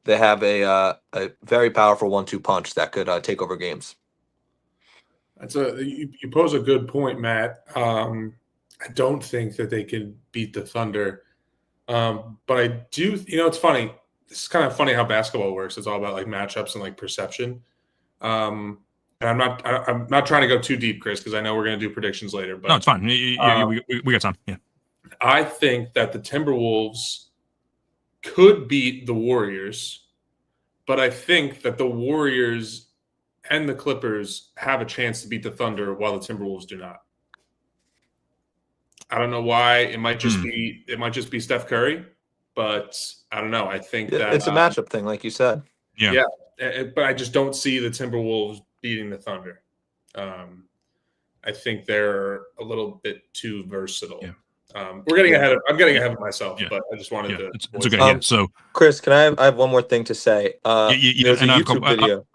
they have a very powerful 1-2 punch that could take over games. You pose a good point, Matt. I don't think that they can beat the Thunder, but I do. It's funny. It's kind of funny how basketball works. It's all about like matchups and like perception. And I'm not trying to go too deep, Chris, because I know we're going to do predictions later. But no, it's fine. We got time. Yeah, I think that the Timberwolves could beat the Warriors, but I think that the Warriors and the Clippers have a chance to beat the Thunder while the Timberwolves do not. I don't know why. It might just be Steph Curry, but I don't know. I think that it's a matchup thing, like you said. Yeah. But I just don't see the Timberwolves beating the Thunder. I think they're a little bit too versatile. Yeah. I'm getting ahead of myself, but I just wanted to. It's okay. Yeah. So, Chris, I have one more thing to say. There's a YouTube video.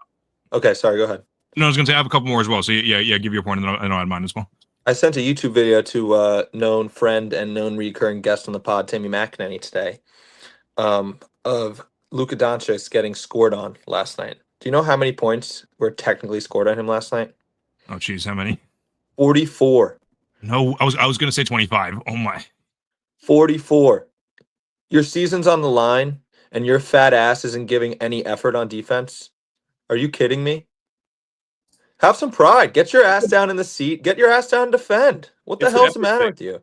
Okay, sorry. Go ahead. No, I was going to say I have a couple more as well. So yeah, give your point, and then I'll add mine as well. I sent a YouTube video to known friend and known recurring guest on the pod, Timmy McEnany, today, of Luka Doncic getting scored on last night. Do you know how many points were technically scored on him last night? Oh, geez, how many? 44. No, I was going to say 25. Oh my. 44. Your season's on the line, and your fat ass isn't giving any effort on defense. Are you kidding me? Have some pride. Get your ass down in the seat. Get your ass down and defend. What the hell's the matter with you?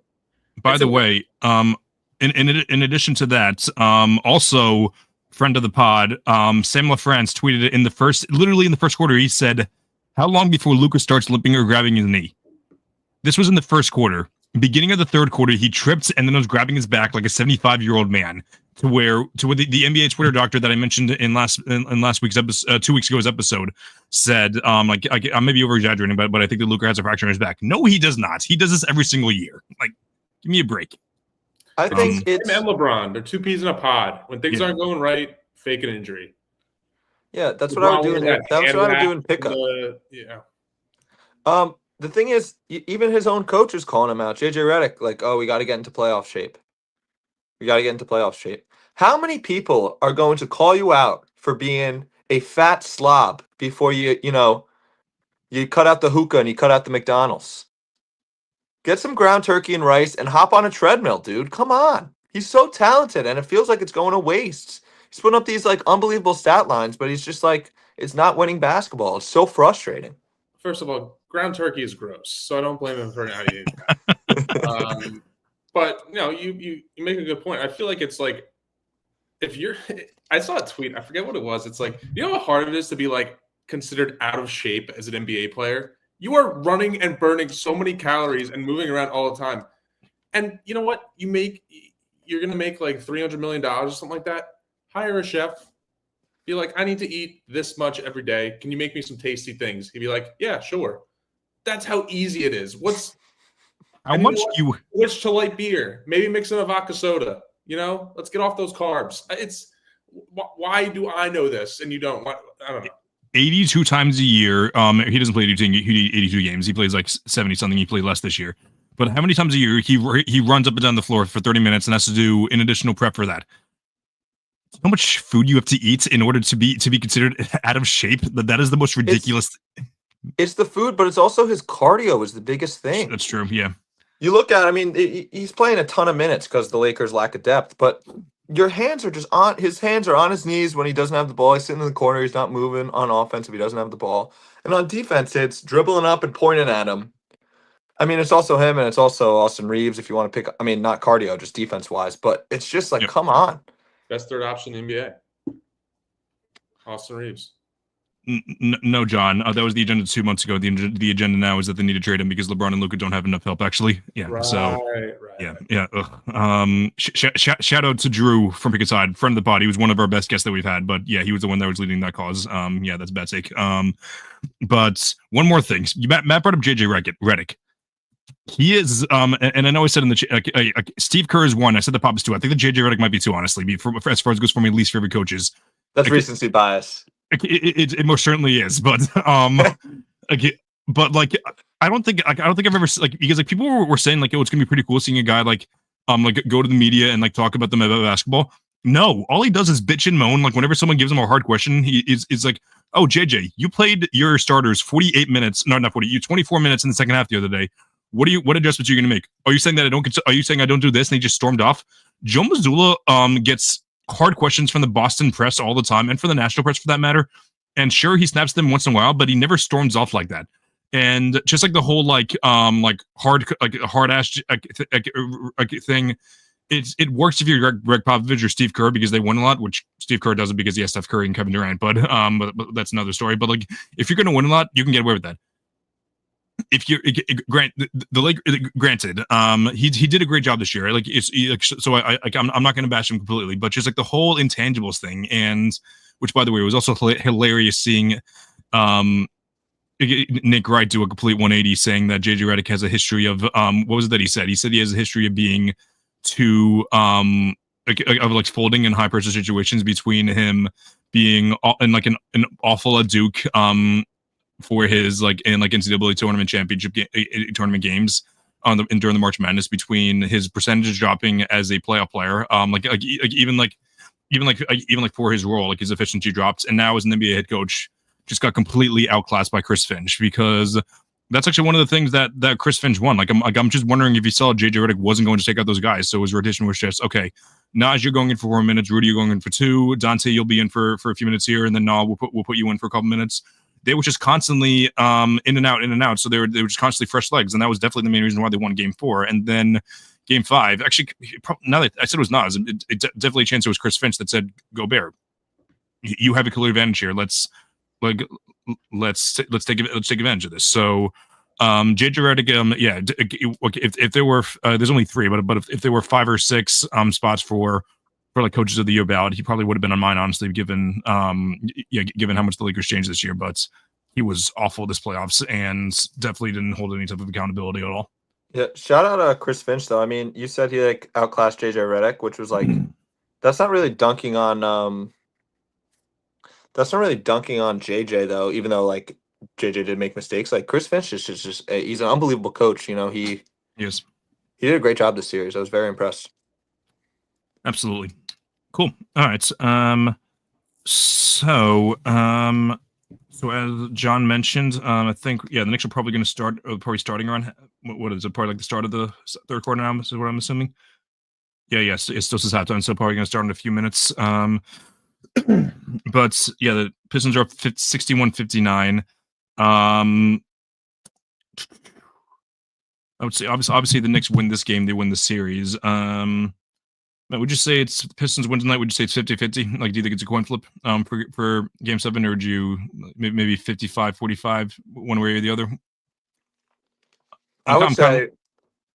By the way, in addition to that, also friend of the pod, Sam LaFrance tweeted it literally in the first quarter. He said, "How long before Luka starts limping or grabbing his knee?" This was in the first quarter. Beginning of the third quarter, he tripped and then was grabbing his back like a 75-year-old man. To where the NBA Twitter doctor that I mentioned in last week's episode, 2 weeks ago's episode, said, I may be over exaggerating, but I think that Luka has a fracture in his back. No, he does not. He does this every single year. Like, give me a break. I think it's him and LeBron. They're 2 peas in a pod. When things aren't going right, fake an injury. Yeah, that's what I would do. That's what I would do in pickup. The thing is, even his own coach is calling him out. JJ Redick, like, oh, we got to get into playoff shape. How many people are going to call you out for being a fat slob before you cut out the hookah and you cut out the McDonald's? Get some ground turkey and rice and hop on a treadmill, dude. Come on. He's so talented, and it feels like it's going to waste. He's putting up these like unbelievable stat lines, but he's just like, it's not winning basketball. It's so frustrating. First of all, ground turkey is gross, so I don't blame him for not eating that. But you make a good point. I feel like it's like I saw a tweet. I forget what it was. It's like, you know how hard it is to be like considered out of shape as an NBA player? You are running and burning so many calories and moving around all the time. And you know what? You're going to make like $300 million or something like that. Hire a chef. Be like, I need to eat this much every day. Can you make me some tasty things? He'd be like, yeah, sure. That's how easy it is. Switch to light beer. Maybe mix in a vodka soda. Let's get off those carbs. Why do I know this and you don't? I don't know. 82 times a year. He doesn't play 82 games. He plays like 70 something. He played less this year. But how many times a year he runs up and down the floor for 30 minutes and has to do an additional prep for that? How much food you have to eat in order to be considered out of shape? That is the most ridiculous. It's the food, but it's also his cardio is the biggest thing. That's true. Yeah. You look at, he's playing a ton of minutes because the Lakers lack of depth, but your hands are just on his hands are on his knees when he doesn't have the ball. He's sitting in the corner. He's not moving on offense if he doesn't have the ball. And on defense, it's dribbling up and pointing at him. I mean, it's also him and it's also Austin Reeves if you want to pick. I mean, not cardio, just defense wise. But it's just like, Yep. come on. Best third option in the NBA. Austin Reeves. No, John. That was the agenda 2 months ago. The agenda now is that they need to trade him because LeBron and Luka don't have enough help. Actually, yeah. Right, So right. yeah. Shout out to Drew from Picket Side, friend of the pod. He was one of our best guests that we've had. But yeah, he was the one that was leading that cause. Yeah, that's a bad take. But one more thing. Matt brought up JJ Redick. He is, and I know I said in the Steve Kerr is one. I said the Pop is two. I think the JJ Redick might be two, honestly. As far as it goes for my least favorite coaches. That's recency bias. It most certainly is, but like I don't think I've ever because like people were saying like, oh, it's gonna be pretty cool seeing a guy like go to the media and like talk about them about basketball. No, all he does is bitch and moan. Like whenever someone gives him a hard question, he is like, oh, JJ, you played your starters 48 minutes, no, not 40, you 24 minutes in the second half the other day. What adjustments are you gonna make? Are you saying that are you saying I don't do this? And he just stormed off. Joe Mazzulla gets hard questions from the Boston press all the time, and for the national press for that matter. And sure, he snaps them once in a while, but he never storms off like that. And just like the whole hard ass thing, it works if you're Greg Popovich or Steve Kerr because they win a lot, which Steve Kerr doesn't because he has Steph Curry and Kevin Durant. But that's another story. But like if you're going to win a lot, you can get away with that. If you granted, he did a great job this year. Like I'm not going to bash him completely, but just like the whole intangibles thing, and which by the way was also hilarious seeing Nick Wright do a complete 180, saying that JJ Redick has a history of what was it that he said? He said he has a history of being too of folding in high pressure situations between him being in like an awful at Duke for his NCAA tournament championship tournament games during the March Madness, between his percentages dropping as a playoff player, even for his role, like his efficiency dropped, and now as an NBA head coach, just got completely outclassed by Chris Finch, because that's actually one of the things that Chris Finch won. I'm just wondering if he saw JJ Redick wasn't going to take out those guys, so his rotation was just okay. Naj, you're going in for 4 minutes. Rudy, you're going in for 2. Dante, you'll be in for a few minutes here, and then we'll put you in for a couple minutes. They were just constantly in and out. So they were just constantly fresh legs, and that was definitely the main reason why they won Game 4. And then Game 5, actually, now that I said it was Nas, it definitely a chance it was Chris Finch that said, "Go Bear, you have a clear advantage here. Let's take advantage of this." So JJ Redick, if there were there's only 3, but if there were 5 or 6 spots for like coaches of the year ballot, he probably would have been on mine, honestly, given given how much the Lakers changed this year. But he was awful this playoffs and definitely didn't hold any type of accountability at all. Yeah, shout out Chris Finch though. I mean, you said he outclassed JJ Redick, which was like that's not really dunking on JJ though, even though like JJ did make mistakes. Like Chris Finch is just he's an unbelievable coach. He did a great job this series. I was very impressed. Absolutely. Cool. All right. So as John mentioned, I think the Knicks are probably going to starting around what is it? Probably like the start of the third quarter now. This is what I'm assuming. Yes, it still says halftime, so probably going to start in a few minutes. But yeah, the Pistons are up 61-59. I would say obviously the Knicks win this game, they win the series. Would you say it's Pistons win tonight? Would you say it's 50-50? Like, do you think it's a coin flip for Game 7, or do you maybe 55-45 one way or the other? I would say.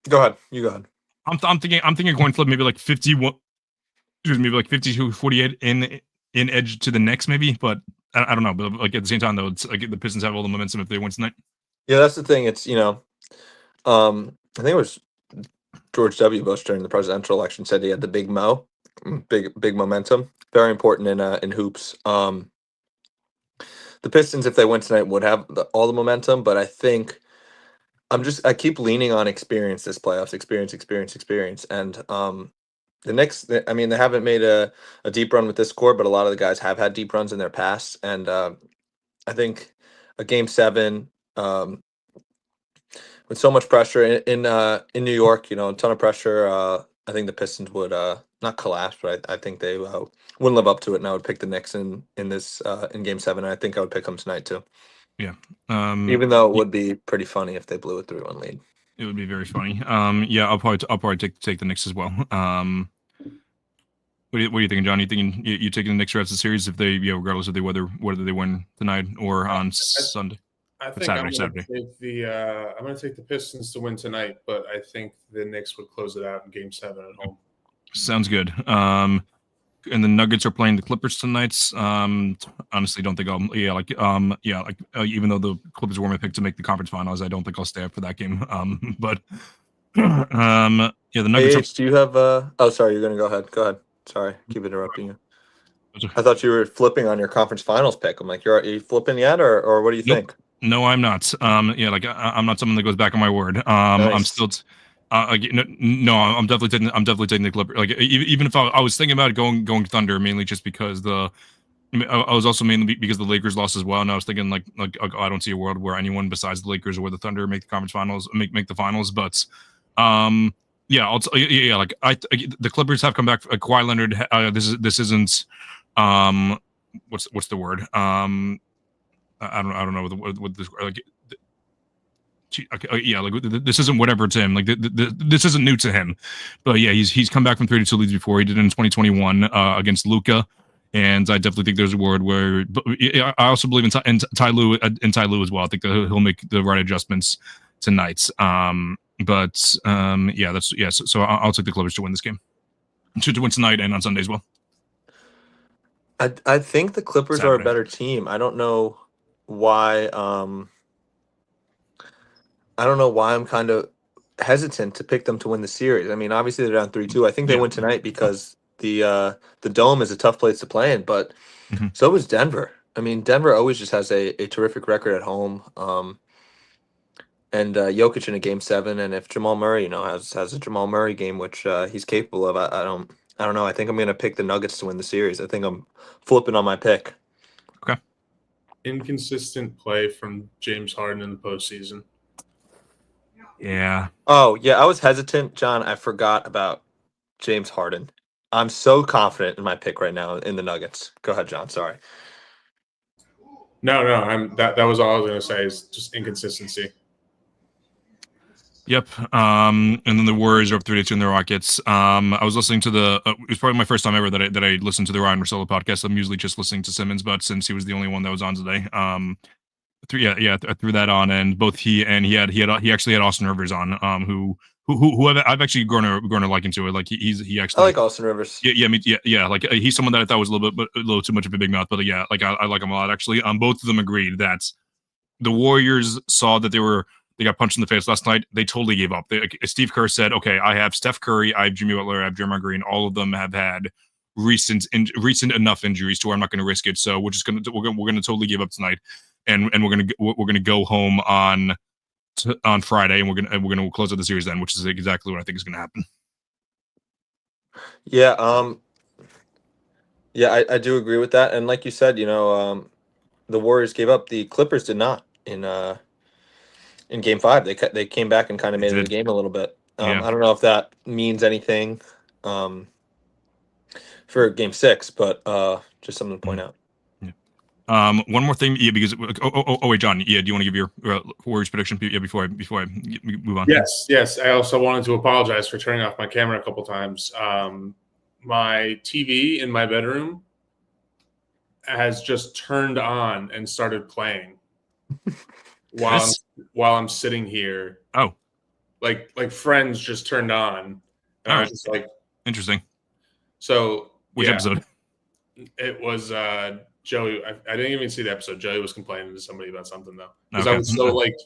Go ahead. You go ahead. I'm thinking coin flip, maybe like 51. Maybe like 52-48 in edge to the Knicks, maybe. But I don't know. But like at the same time, though, it's like the Pistons have all the momentum if they win tonight. Yeah, that's the thing. It's I think it was George W. Bush during the presidential election said he had the big momentum. Very important in hoops. The Pistons, if they win tonight, would have all the momentum, but I think I keep leaning on experience this playoffs, experience, and the Knicks. I mean, they haven't made a deep run with this core, but a lot of the guys have had deep runs in their past, and I think a Game 7. With so much pressure in New York, a ton of pressure. I think the Pistons would not collapse, but I think they wouldn't live up to it, and I would pick the Knicks in this in Game 7. And I think I would pick them tonight too, Yeah. even though it would be pretty funny if they blew a 3-1 lead. It would be very funny. Yeah, I'll probably take the Knicks as well. What are you thinking, John? You thinking you taking the Knicks rest of the series if they, regardless of whether they win tonight or on Sunday? I think Saturday. I'm going to take the Pistons to win tonight, but I think the Knicks would close it out in Game 7 at home. Sounds good. And the Nuggets are playing the Clippers tonight. Honestly, don't think I'll. Even though the Clippers were my pick to make the conference finals, I don't think I'll stay up for that game. But the Nuggets. Do you have? Oh, sorry, you're gonna go ahead. Go ahead. Sorry, keep interrupting you. I thought you were flipping on your conference finals pick. I'm like, are you flipping yet, or what do you think? No, I'm not. I'm not someone that goes back on my word. Nice. I'm still. No, I'm definitely taking the Clippers. Like even if I was thinking about going Thunder, mainly just because I was also mainly because the Lakers lost as well, and I was thinking like I don't see a world where anyone besides the Lakers or the Thunder make the conference finals, make the finals. But the Clippers have come back. Kawhi Leonard. This isn't what's the word? I don't know what this like. This isn't whatever to him. Like this isn't new to him, but yeah, he's come back from 32 leads before. He did it in 2021 against Luka, and I definitely think there's a world where. But I also believe in Ty Lue as well. I think that he'll make the right adjustments tonight. So I'll take the Clippers to win this game, to win tonight and on Sunday as well. I think the Clippers are a better team. I don't know why. I don't know why I'm kind of hesitant to pick them to win the series. I mean, obviously they're down 3-2. I think they win tonight because the Dome is a tough place to play in, but so is Denver. I mean, Denver always just has a terrific record at home. And Jokic in a Game 7, and if Jamal Murray, has a Jamal Murray game, which he's capable of, I don't know. I think I'm going to pick the Nuggets to win the series. I think I'm flipping on my pick. Okay. Inconsistent play from James Harden in the postseason. Yeah. Oh, yeah. I was hesitant, John. I forgot about James Harden. I'm so confident in my pick right now in the Nuggets. Go ahead, John. Sorry. No. That was all I was going to say is just inconsistency. Yep. And then the Warriors are up 3-2 in the Rockets. I was listening to it was probably my first time ever that I listened to the Ryan Russillo podcast. I'm usually just listening to Simmons, but since he was the only one that was on today, I threw that on, and both he actually had Austin Rivers on, who I've actually grown to like into it. Like he actually. I like Austin Rivers. Yeah. Like he's someone that I thought was a little too much of a big mouth, but yeah, like I like him a lot actually. Both of them agreed that the Warriors saw that they got punched in the face last night. They totally gave up. Steve Kerr said, "Okay, I have Steph Curry, I have Jimmy Butler, I have Draymond Green. All of them have had recent enough injuries to where I'm not going to risk it. So we're gonna totally give up tonight, and we're gonna go home on Friday, and we're gonna close out the series then, which is exactly what I think is gonna happen." Yeah. I do agree with that, and like you said, the Warriors gave up. The Clippers did not in Game 5. They came back and kind of made it a game a little bit. I don't know if that means anything for Game 6, but just something to point out. One more thing, because wait, John, do you want to give your Warriors prediction? Before I move on. Yes. I also wanted to apologize for turning off my camera a couple times. My TV in my bedroom has just turned on and started playing while I'm sitting here. Oh, like Friends just turned on, and I was just like, interesting. So which episode? It was Joey. I didn't even see the episode. Joey was complaining to somebody about something though, because okay.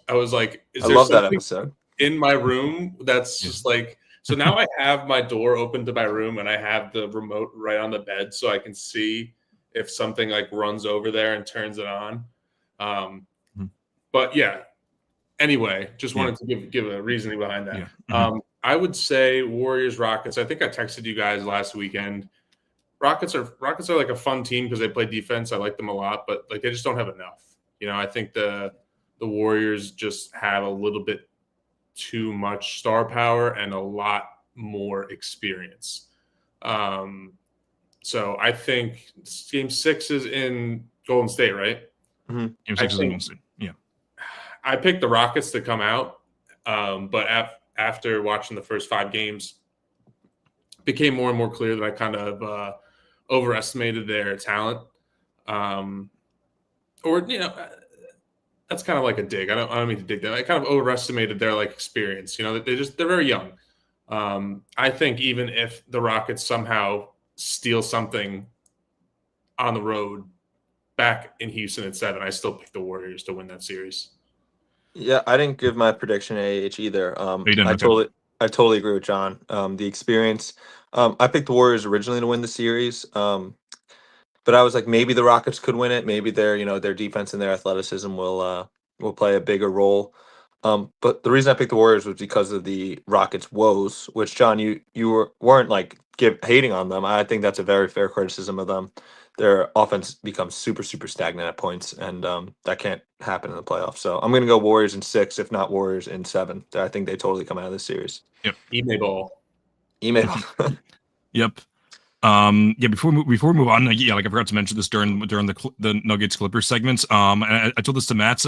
I was like, I love that episode in my room. That's just like. So now I have my door open to my room, and I have the remote right on the bed, so I can see if something like runs over there and turns it on. But yeah. Anyway, just wanted to give a reasoning behind that. Yeah. I would say Warriors Rockets. I think I texted you guys last weekend. Rockets are like a fun team because they play defense. I like them a lot, but like they just don't have enough. I think the Warriors just have a little bit too much star power and a lot more experience. So I think Game 6 is in Golden State, right? Mm-hmm. Game 6 is in Golden State. Yeah. I picked the Rockets to come out, but after watching the first 5 games, it became more and more clear that I kind of overestimated their talent. That's kind of like a dig. I don't mean to dig that. I kind of overestimated their experience. They're very young. I think even if the Rockets somehow steal something on the road back in Houston at 7, I still pick the Warriors to win that series. Yeah, I didn't give my prediction AH either. I totally agree with John. The experience. I picked the Warriors originally to win the series. But I was like, maybe the Rockets could win it. Maybe their defense and their athleticism will play a bigger role. But the reason I picked the Warriors was because of the Rockets' woes, which John, you weren't hating on them. I think that's a very fair criticism of them. Their offense becomes super, super stagnant at points, and that can't happen in the playoffs. So I'm going to go Warriors in 6, if not Warriors in 7. I think they totally come out of this series. Yep. Email ball. Yep. Before we move on, I forgot to mention this during the Nuggets Clippers segments. I told this to Matt.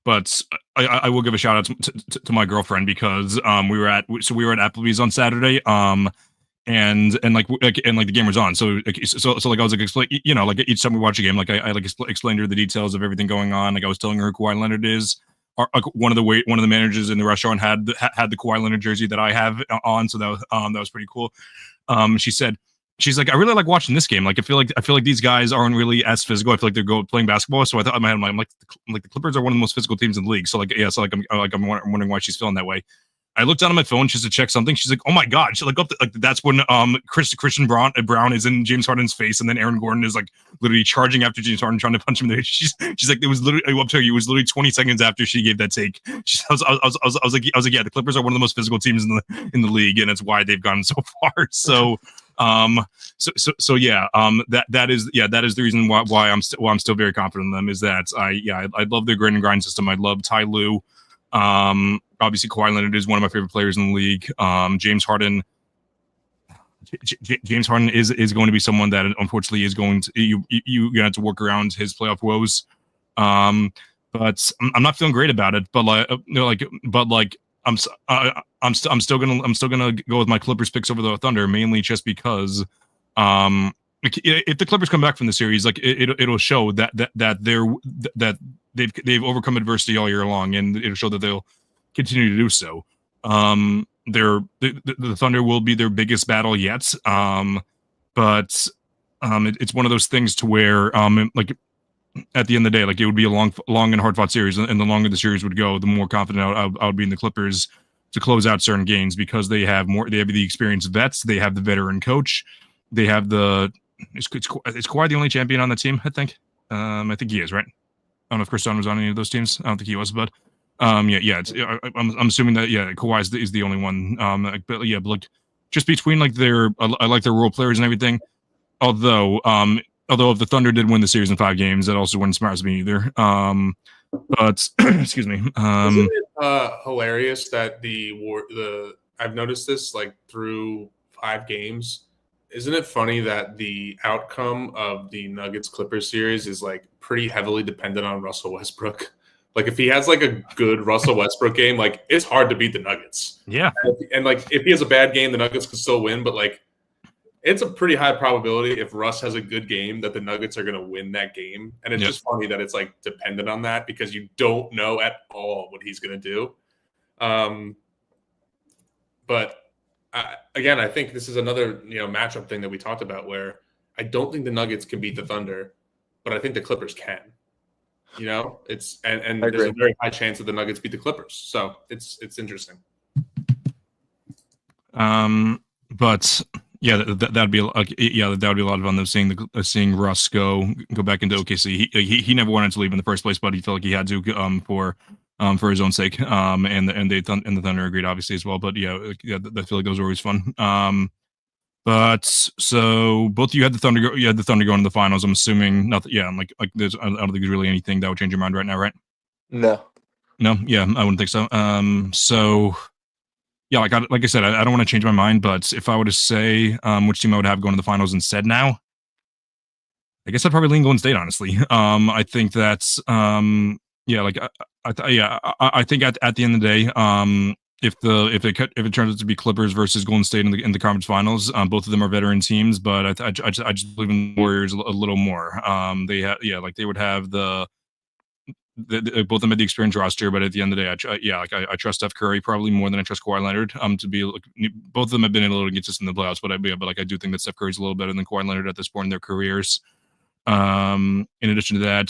But I will give a shout out to my girlfriend because we were at Applebee's on Saturday. And the game was on. So I was explain, each time we watch a game, I explained to her the details of everything going on. I was telling her who Kawhi Leonard is. One of the managers in the restaurant had the Kawhi Leonard jersey that I have on. So that was pretty cool. She's like, I really like watching this game. I feel like these guys aren't really as physical. I feel like they're playing basketball. So I thought in my head, I'm like the Clippers are one of the most physical teams in the league. So I'm wondering why she's feeling that way. I looked down on my phone just to check something. She's like, "Oh my god!" She that's when Christian Brown is in James Harden's face, and then Aaron Gordon is literally charging after James Harden, trying to punch him in the face. She's like, it was literally. I'll tell you, it was literally 20 seconds after she gave that take. I was like, yeah, the Clippers are one of the most physical teams in the league, and it's why they've gone so far. So, that is the reason why I'm still very confident in them. Is that I love their grit and grind system. I love Ty Lue. Obviously Kawhi Leonard is one of my favorite players in the league. James Harden is going to be someone that unfortunately is going to you're gonna have to work around his playoff woes. But I'm not feeling great about it. But I'm still gonna go with my Clippers picks over the Thunder, mainly just because if the Clippers come back from the series, it'll show that they've overcome adversity all year long, and it'll show that they'll continue to do so. The Thunder will be their biggest battle yet, but it's one of those things to where at the end of the day, it would be a long and hard fought series, and the longer the series would go, the more confident I would be in the Clippers to close out certain games because they have the experienced vets, they have the veteran coach, they have is Kawhi the only champion on the team? I think he is, right? I don't know if Chris Dunn was on any of those teams. I don't think he was, but I'm assuming that Kawhi is the only one. But just between I like their role players and everything. Although if the Thunder did win the series in 5 games, that also wouldn't surprise me either. But excuse me. Isn't it hilarious that I've noticed this through 5 games. Isn't it funny that the outcome of the Nuggets Clippers series is pretty heavily dependent on Russell Westbrook? If he has a good Russell Westbrook game, it's hard to beat the Nuggets. Yeah. And if he has a bad game, the Nuggets can still win. But it's a pretty high probability if Russ has a good game that the Nuggets are going to win that game. And it's just funny that it's dependent on that because you don't know at all what he's going to do. But again, I think this is another matchup thing that we talked about where I don't think the Nuggets can beat the Thunder, but I think the Clippers can. It's and there's a very high chance that the Nuggets beat the Clippers. So it's interesting. But that'd be that would be a lot of fun. Seeing Russ go back into OKC. He never wanted to leave in the first place, but he felt like he had to for his own sake. And the Thunder agreed obviously as well. But I feel like those were always fun. But so both of you had the Thunder. You had the Thunder going to the finals. I'm assuming nothing. Yeah, I don't think there's really anything that would change your mind right now, right? No. Yeah, I wouldn't think so. So yeah, like I said, I don't want to change my mind, but if I were to say which team I would have going to the finals instead now, I guess I'd probably lean Golden State, honestly. I think that's yeah, like I think at the end of the day, if it turns out to be Clippers versus Golden State in the conference finals, both of them are veteran teams, but I just believe in the Warriors a little more. They have like they would have both of them had the experience roster, but at the end of the day, I trust Steph Curry probably more than I trust Kawhi Leonard. To be like, both of them have been a little inconsistent in the playoffs, but like I do think that Steph Curry's a little better than Kawhi Leonard at this point in their careers. In addition to that,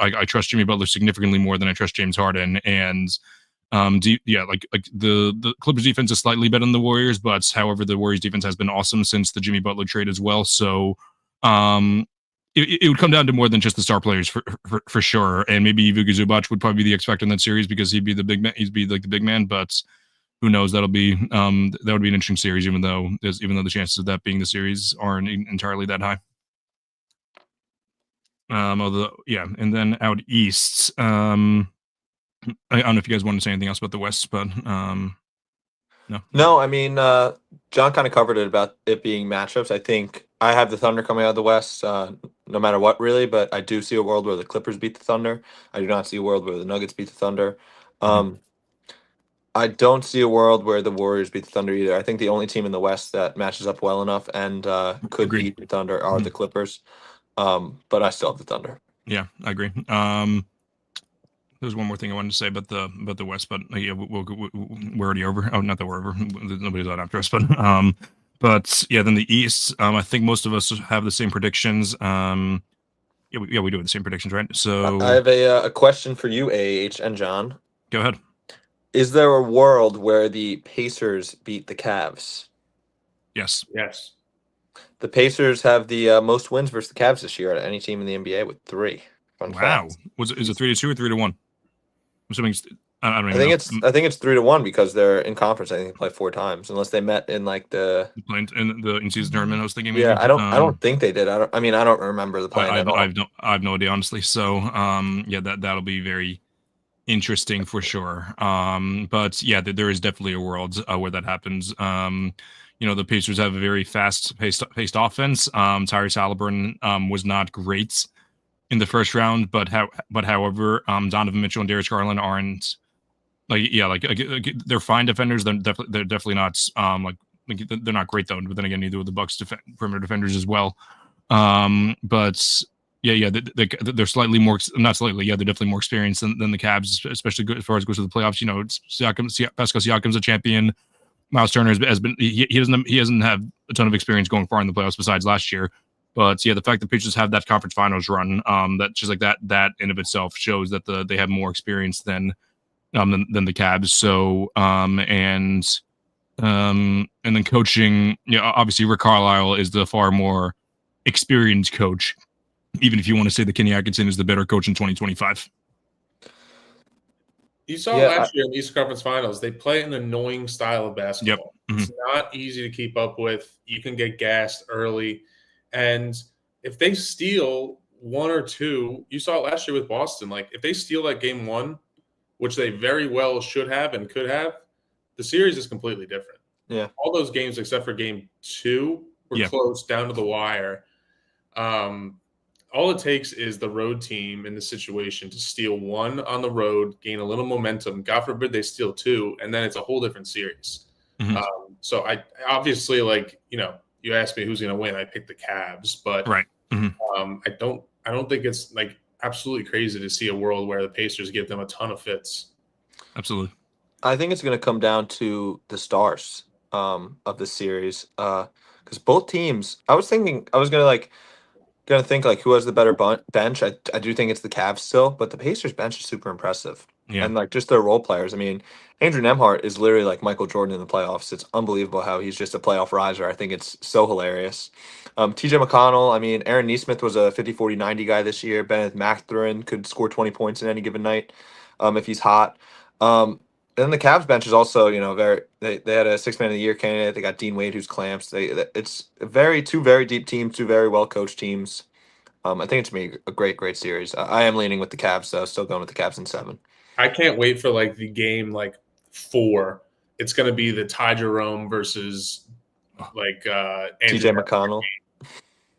I trust Jimmy Butler significantly more than I trust James Harden, and like the Clippers defense is slightly better than the Warriors, but however, the Warriors defense has been awesome since the Jimmy Butler trade as well. So, it would come down to more than just the star players for sure, and maybe Ivica Zubac would probably be the X factor in that series because he'd be the big man, like the big man, but. Who knows? That would be an interesting series, even though the chances of that being the series aren't entirely that high. Although, yeah, and then out east, I don't know if you guys want to say anything else about the West, but no. No, I mean, John kind of covered it about it being matchups. I think I have the Thunder coming out of the West, no matter what, really. But I do see a world where the Clippers beat the Thunder. I do not see a world where the Nuggets beat the Thunder. I don't see a world where the Warriors beat the Thunder either. I think the only team in the West that matches up well enough and could Agreed. beat the Thunder are the Clippers. But I still have the Thunder. Yeah, I agree. There's one more thing I wanted to say about the West, but yeah, we're already over. Oh, not that we're over. Nobody's out after us, but yeah, then the East. I think most of us have the same predictions. Yeah, we do have the same predictions, right? So I have a question for you, AH and John. Go ahead. Is there a world where the Pacers beat the Cavs? Yes. Yes. The Pacers have the most wins versus the Cavs this year out of any team in the NBA with 3. Fun Wow. fact. Is it 3-2 or 3-1? I'm assuming I don't even know. I think it's 3-1 because they're in conference. I think they play 4 times, unless they met in like the in the in-season tournament. I was thinking. Yeah, maybe. I don't think they did. I don't remember the plan at all. I have no idea, honestly. So yeah, that'll be very interesting for sure. But yeah, there is definitely a world where that happens. The Pacers have a very fast-paced offense. Tyrese Halliburton was not great in the first round, but however, Donovan Mitchell and Darius Garland aren't they're fine defenders. They're definitely not they're not great though. But then again, neither of the Bucks perimeter defenders as well. But yeah, they're slightly more, not slightly, yeah, they're definitely more experienced than the Cavs, especially as far as goes to the playoffs. Pascal Siakam's a champion. Miles Turner has been he doesn't have a ton of experience going far in the playoffs besides last year. But yeah, the fact that Pacers have that conference finals run, that just like that in of itself shows that they have more experience than the Cavs. So and then coaching, obviously Rick Carlisle is the far more experienced coach, even if you want to say that Kenny Atkinson is the better coach in 2025. You saw last year in the Eastern Conference Finals, they play an annoying style of basketball. Yep. Mm-hmm. It's not easy to keep up with. You can get gassed early. And if they steal 1 or 2, you saw it last year with Boston. Like, if they steal that game 1, which they very well should have and could have, the series is completely different. Yeah. All those games except for game 2 were close down to the wire. All it takes is the road team in the situation to steal 1 on the road, gain a little momentum. God forbid they steal 2, and then it's a whole different series. Mm-hmm. So I obviously, you asked me who's going to win. I picked the Cavs, but right. Mm-hmm. I don't think it's absolutely crazy to see a world where the Pacers give them a ton of fits. Absolutely. I think it's going to come down to the stars of the series because both teams. I was thinking I was going to think who has the better bench. I do think it's the Cavs still, but the Pacers bench is super impressive. Yeah. And just their role players. I mean, Andrew Nembhard is literally like Michael Jordan in the playoffs. It's unbelievable how he's just a playoff riser. I think it's so hilarious. TJ McConnell, I mean, Aaron Nesmith was a 50, 40, 90 guy this year. Bennett Mathurin could score 20 points in any given night if he's hot. And then the Cavs bench is also, very. They had a 6-man of the year candidate. They got Dean Wade, who's clamps. It's two very deep teams, 2 very well coached teams. I think it's going to be a great series. I am leaning with the Cavs, though. Still going with the Cavs in 7. I can't wait for the game 4 it's going to be the Ty Jerome versus like TJ McConnell.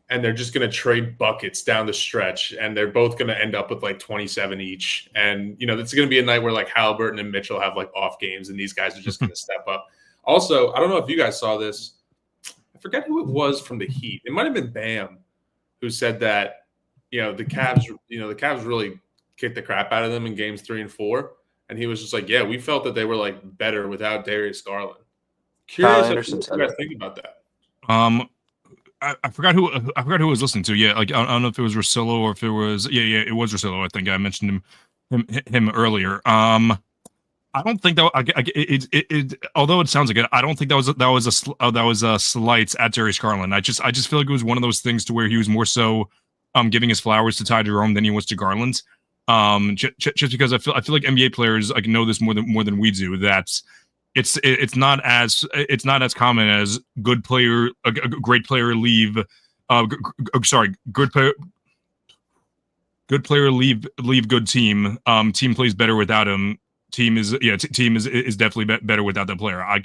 And they're just going to trade buckets down the stretch, and they're both going to end up with like 27 each. And, it's going to be a night where like Halliburton and Mitchell have like off games, and these guys are just going to step up. Also, I don't know if you guys saw this. I forget who it was from the Heat. It might have been Bam who said that, the Cavs really kicked the crap out of them in games 3 and 4. And he was just like, yeah, we felt that they were like better without Darius Garland. Curious what you guys think about that. I forgot who I was listening to. Yeah, like I don't know if it was Russillo or if it was it was Russillo. I think I mentioned him earlier. I don't think that although it sounds like it, I don't think that was a slight at Darius Garland. I just feel like it was one of those things to where he was more so giving his flowers to Ty Jerome than he was to Garland. Just because I feel like NBA players like know this more than we do, that it's not as common as good player a great player leave good player leave good team team plays better without him. Team is definitely better without that player. I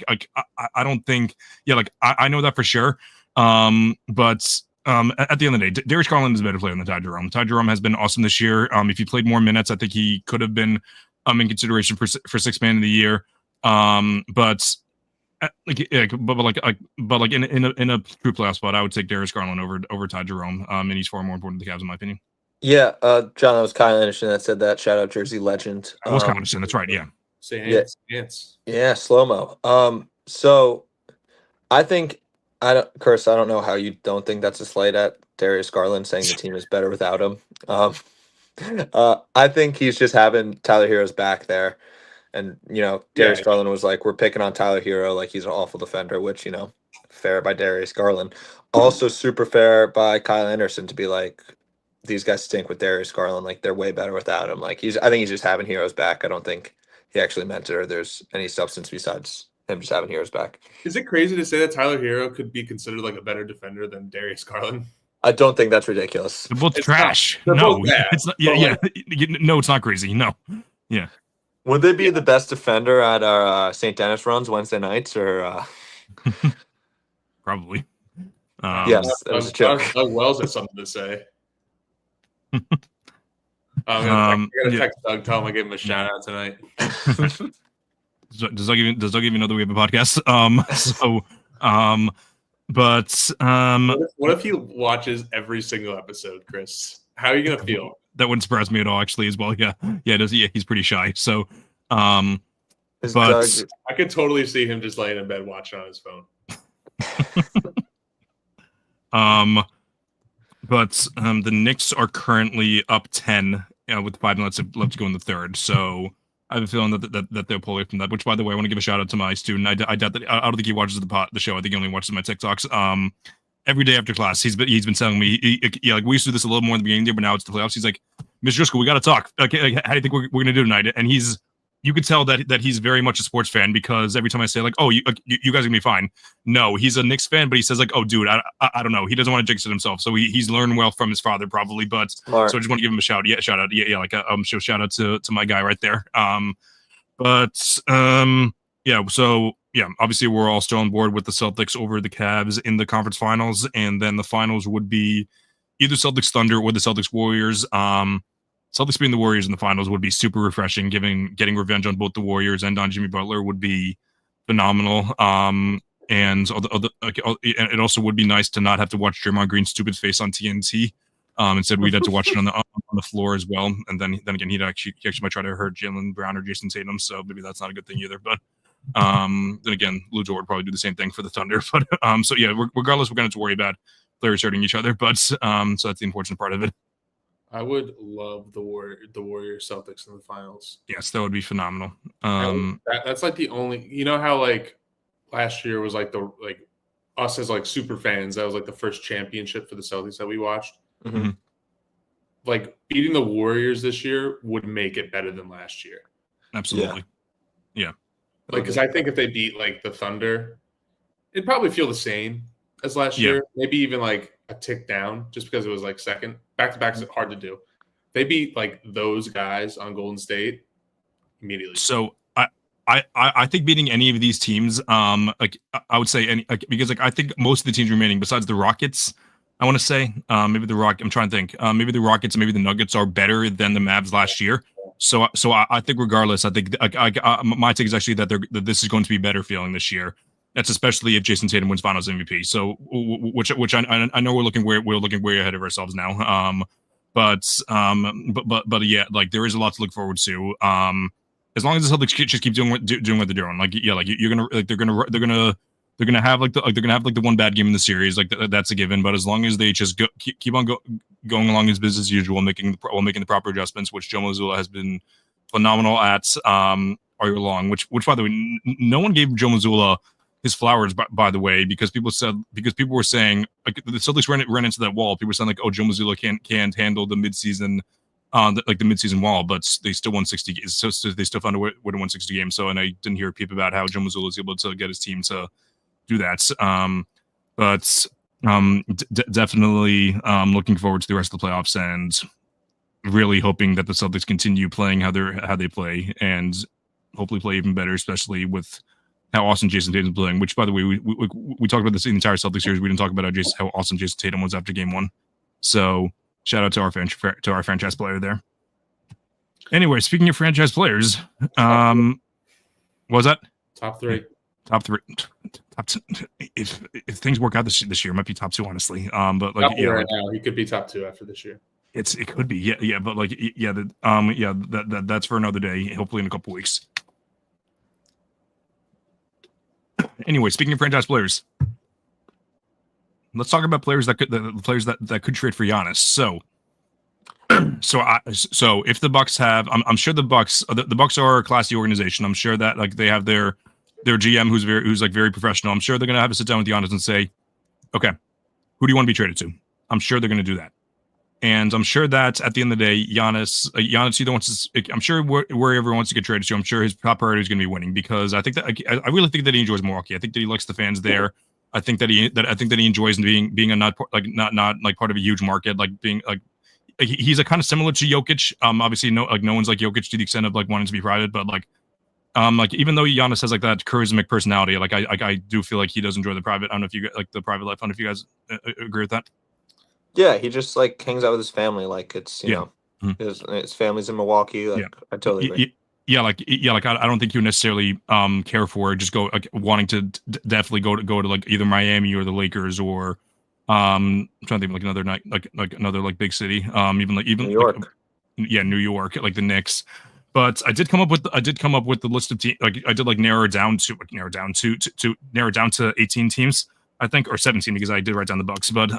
don't think I know that for sure. But at the end of the day, Darius Garland is a better player than Ty Jerome. Ty Jerome has been awesome this year. If he played more minutes, I think he could have been in consideration for sixth man of the year. But in a true playoff spot, I would take Darius Garland over Ty Jerome. And he's far more important to the Cavs in my opinion. Yeah, John, that was Kyle Anderson that said that. Shout out Jersey legend. It was Kyle Anderson. That's right. Yeah. Yeah, slow-mo. So I think Chris, I don't know how you don't think that's a slight at Darius Garland saying the team is better without him. I think he's just having Tyler Hero's back there. And, Darius Garland was like, we're picking on Tyler Hero like he's an awful defender, which, fair by Darius Garland. Also super fair by Kyle Anderson to be like, these guys stink with Darius Garland. Like, they're way better without him. Like, I think he's just having Hero's back. I don't think he actually meant it or there's any substance besides him just having Hero's back. Is it crazy to say that Tyler Hero could be considered like a better defender than Darius Garland? I don't think that's ridiculous. They're both trash. No, it's not. Yeah. No, it's not crazy. No. Yeah. Would they be the best defender at our St. Dennis runs Wednesday nights or? Probably. Yes, that was a joke. Doug Wells has something to say. I gotta text Doug, tell him I gave him a shout out tonight. Does Doug even know that we have a podcast? What if he watches every single episode, Chris? How are you gonna feel? That wouldn't surprise me at all, actually, as well. Yeah, he's pretty shy. So, I could totally see him just laying in bed watching on his phone. The Knicks are currently up 10 with 5 minutes left to go in the third. So I have a feeling that they'll pull away from that. Which, by the way, I want to give a shout out to my student. I doubt that. I don't think he watches the show. I think he only watches my TikToks. Every day after class, he's been telling me, like we used to do this a little more in the beginning there, but now it's the playoffs. He's like, Mr. Driscoll, we got to talk. Okay, how do you think we're going to do tonight? And you could tell that he's very much a sports fan because every time I say like, oh, you guys are gonna be fine. No, he's a Knicks fan, but he says like, oh, dude, I don't know. He doesn't want to jinx it himself, so he's learned well from his father probably. But Smart. So I just want to give him a shout out. Shout out to my guy right there. Obviously we're all still on board with the Celtics over the Cavs in the conference finals, and then the finals would be either Celtics Thunder or the Celtics Warriors. Celtics being the Warriors in the finals would be super refreshing. Getting revenge on both the Warriors and on Jimmy Butler would be phenomenal. And it also would be nice to not have to watch Draymond Green's stupid face on TNT. Instead, we'd have to watch it on the floor as well. And then again, he actually might try to hurt Jaylen Brown or Jason Tatum. So maybe that's not a good thing either. But then again, Lou Dort would probably do the same thing for the Thunder. But regardless, we're going to have to worry about players hurting each other. But so that's the unfortunate part of it. I would love the Warrior Celtics in the finals. Yes, that would be phenomenal. That's like the only, how like last year was like us as like super fans, that was like the first championship for the Celtics that we watched. Mm-hmm. Like beating the Warriors this year would make it better than last year. Absolutely. Yeah. Like, because I think if they beat like the Thunder, it'd probably feel the same as last year. Maybe even like a tick down just because it was like second. Back-to-back is hard to do. They beat like those guys on Golden State immediately. So I think beating any of these teams, like I would say any, like, because like I think most of the teams remaining besides the Rockets, I want to say, maybe the Rock. I'm trying to think. Maybe the Rockets and maybe the Nuggets are better than the Mavs last year. So I think regardless, I think my take is actually that this is going to be better feeling this year. That's especially if Jason Tatum wins Finals MVP. So which I know we're looking way ahead of ourselves now. But yeah, like there is a lot to look forward to. As long as the Celtics just keep doing what they're doing, like yeah, like you're gonna like they're gonna have like the one bad game in the series, like that's a given. But as long as they just keep on going along as business as usual, making the proper adjustments, which Joe Mazzulla has been phenomenal at all year long. Which by the way, no one gave Joe Mazzulla his flowers by the way, because people were saying like the Celtics ran into that wall. People were saying like, oh, Joe Mazzulla can't handle the midseason. The midseason wall, but they still won 60 games. So they still found a way to win 60 games. So, and I didn't hear a peep about how Joe Mazzulla was able to get his team to do that. Definitely looking forward to the rest of the playoffs and really hoping that the Celtics continue playing how they play and hopefully play even better, especially with how awesome Jason Tatum's playing. Which, by the way, we talked about this in the entire Celtics series. We didn't talk about how awesome Jason Tatum was after Game 1. So. Shout out to our franchise player there. Anyway, speaking of franchise players, what was that? Top three. If things work out this year, it might be top 2, honestly. But like yeah, right now he could be top 2 after this year. It could be yeah, but like yeah, that's for another day. Hopefully in a couple weeks. Anyway, speaking of franchise players. Let's talk about players that could trade for Giannis. So if the Bucks have, I'm sure the Bucks are a classy organization. I'm sure that like they have their GM who's like very professional. I'm sure they're gonna have a sit down with Giannis and say, okay, who do you want to be traded to? I'm sure they're gonna do that, and I'm sure that at the end of the day, Giannis either wants to. I'm sure wherever he wants to get traded to, I'm sure his top priority is gonna be winning because I think that I really think that he enjoys Milwaukee. I think that he likes the fans there. I think that he enjoys being a not like part of a huge market, like being like he's a kind of similar to Jokic. Obviously no one's like Jokic to the extent of like wanting to be private, but like even though Giannis has like that charismatic personality, like I do feel like he does enjoy the private. I don't know if you like the private life. I don't know if you guys agree with that. Yeah, he just like hangs out with his family, like it's you know his family's in Milwaukee. Like I totally agree. Yeah, like I don't think he would necessarily care for just go like wanting to definitely go to like either Miami or the Lakers or I'm trying to think of like another like big city even New York. Like, New York, like the Knicks. But I did come up with the list of teams. Like I did like narrow it down to 18 teams, I think, or 17 because I did write down the Bucks. But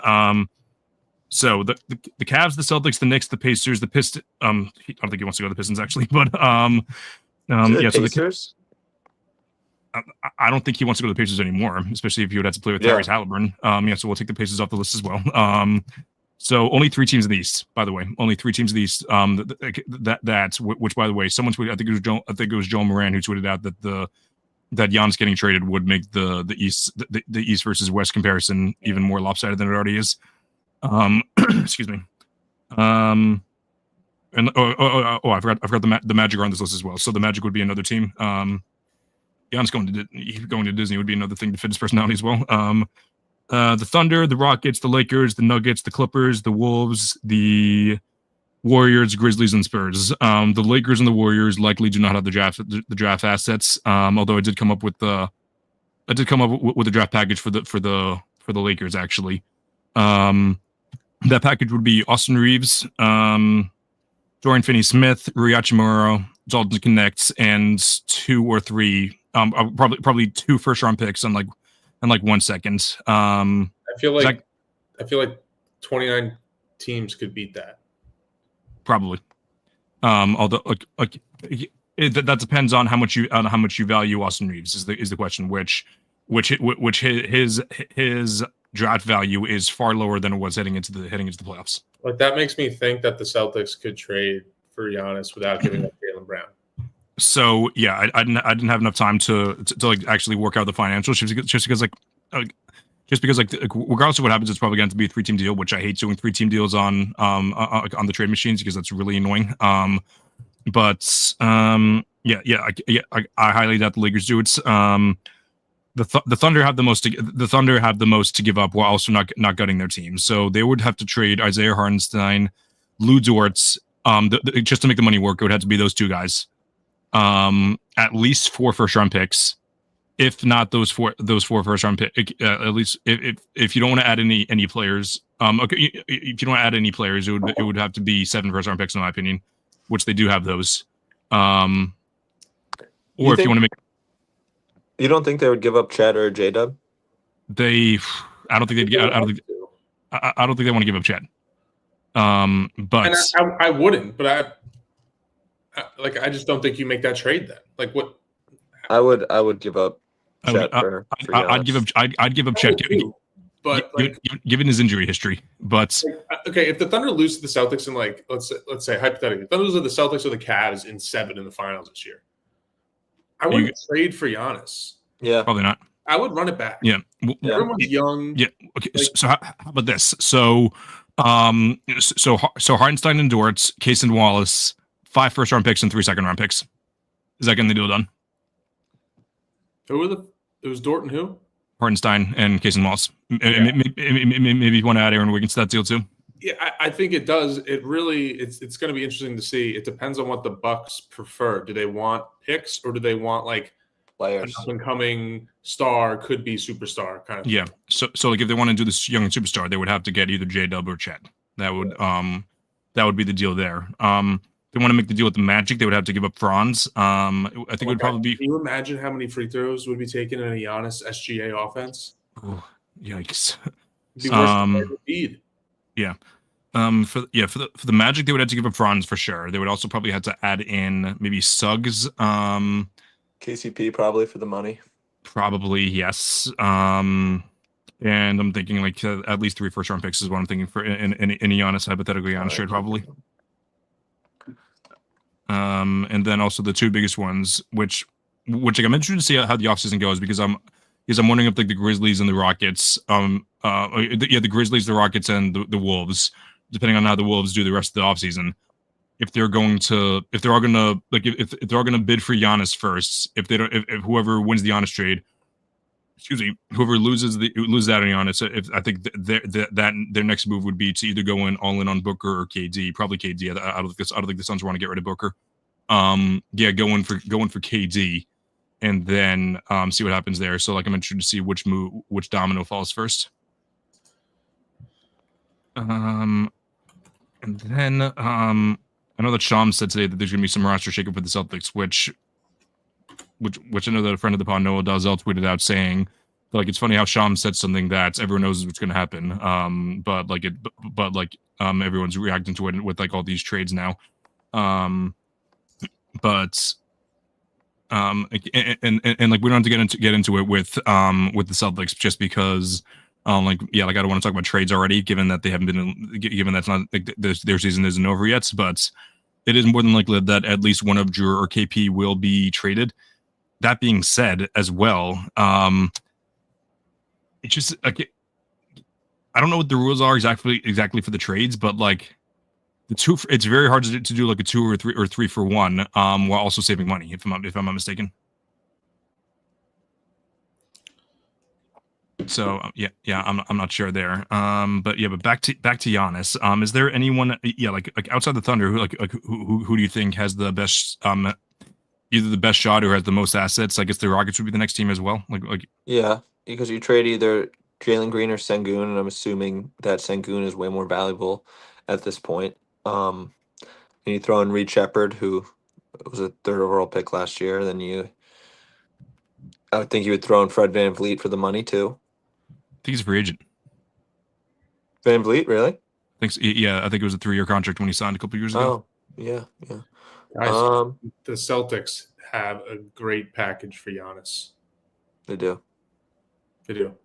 so the Cavs, the Celtics, the Knicks, the Pacers, the Pistons. I don't think he wants to go to the Pistons actually, but yeah. So the Pacers. I don't think he wants to go to the Pacers anymore, especially if he would have to play with Tyrese Halliburton. So we'll take the Pacers off the list as well. So only 3 teams in the East, by the way. Only 3 teams in the East. Which, by the way, someone tweeted. I think it was Joel Moran who tweeted out that Giannis getting traded would make the East versus West comparison even more lopsided than it already is. Excuse me. And I forgot the Magic are on this list as well. So the Magic would be another team. Giannis going to Disney would be another thing to fit his personality as well. The Thunder, the Rockets, the Lakers, the Nuggets, the Clippers, the Wolves, the Warriors, Grizzlies, and Spurs. The Lakers and the Warriors likely do not have the draft assets. Although I did come up with the draft package for the Lakers actually. That package would be Austin Reeves, Dorian Finney-Smith, Rui Hachimura, Dalton Connect, and 2 or 3, probably 2 first-round picks and like 1 second. I feel like 29 teams could beat that. Probably. Although that depends on how much you value Austin Reeves is the question. Which his draft value is far lower than it was heading into the playoffs. Like that makes me think that the Celtics could trade for Giannis without giving up Jaylen Brown. So yeah, I didn't have enough time to like actually work out the financials just because regardless of what happens, it's probably going to be a 3-team deal, which I hate doing 3-team deals on the trade machines because that's really annoying. I highly doubt the Lakers do it. The Thunder have the most. The Thunder have the most to give up while also not gutting their team. So they would have to trade Isaiah Hartenstein, Lou Dortz, just to make the money work. It would have to be those two guys. At least 4 first-round picks, if not those four first-round picks. At least if you don't want to add any players. Okay, if you don't add any players, it would have to be 7 first-round picks in my opinion, which they do have those. Or if you want to make. You don't think they would give up Chet or J-Dub? I don't think they'd. I don't think they want to give up Chet. But and I wouldn't. But I just don't think you make that trade then. Like what? I would give up Chet for Giannis. I'd give up Chet. But given his injury history, but okay, if the Thunder lose to the Celtics and like let's say hypothetically, Thunder lose to the Celtics or the Cavs in 7 in the finals this year, I wouldn't trade for Giannis. Yeah, probably not. I would run it back. Yeah, everyone's young. Yeah. Okay. So how about this? So Hartenstein and Dortz, Case and Wallace, 5 first-round picks and 3 second-round picks. Is that getting the deal done? Who were it was Dort and who? Hartenstein and Case and Wallace. Yeah. Maybe you want to add Aaron Wiggins to that deal too. Yeah, I think it does. It really, it's going to be interesting to see. It depends on what the Bucks prefer. Do they want picks or do they want like players, an up-and-coming star, could be superstar kind of thing? Yeah. So like if they want to do this young superstar, they would have to get either J-Dub or Chet. That would be the deal there. If they want to make the deal with the Magic, they would have to give up Franz. I think it would probably be. Can you imagine how many free throws would be taken in a Giannis SGA offense? Oh, yikes. It'd be worse than Embiid. Yeah. For the Magic, they would have to give up Franz for sure. They would also probably have to add in maybe Suggs. KCP probably for the money. Probably, yes. And I'm thinking like at least 3 first-round picks is what I'm thinking for in Giannis, hypothetically Giannis trade probably. And then also the 2 biggest ones, which like I'm interested to see how the offseason goes because I'm wondering if like the Grizzlies and the Rockets, the Grizzlies, the Rockets, and the Wolves, depending on how the Wolves do the rest of the offseason, if they're all gonna bid for Giannis first, if whoever wins the Giannis trade, whoever loses out on Giannis, I think their next move would be to either go all in on Booker or KD, probably KD. I don't think the Suns want to get rid of Booker. Going for KD, and then see what happens there. So like I'm interested to see which domino falls first. And then I know that Sham said today that there's going to be some roster shakeup for the Celtics, which I know that a friend of the pod, Noah Dalzell, tweeted out saying, like, it's funny how Sham said something that everyone knows what's going to happen, but everyone's reacting to it with like all these trades now, and like we don't have to get into it with the Celtics just because I don't want to talk about trades already, given that they haven't been, given that's not like their season isn't over yet. But it is more than likely that at least one of Drew or KP will be traded. That being said, as well, it's just like I don't know what the rules are exactly for the trades, but like it's very hard to do like a 2 or 3 for 1, while also saving money. If I'm not mistaken. So I'm not sure there. But back to Giannis. Is there anyone like outside the Thunder who do you think has the best either the best shot or has the most assets? I guess the Rockets would be the next team as well. Yeah, because you trade either Jalen Green or Sengun, and I'm assuming that Sengun is way more valuable at this point. And you throw in Reed Shepherd, who was a 3rd overall pick last year. Then I would think you would throw in Fred VanVleet for the money too. I think he's a free agent. VanVleet, really? I think it was a 3-year contract when he signed a couple years ago. Oh, yeah. Guys, the Celtics have a great package for Giannis. They do.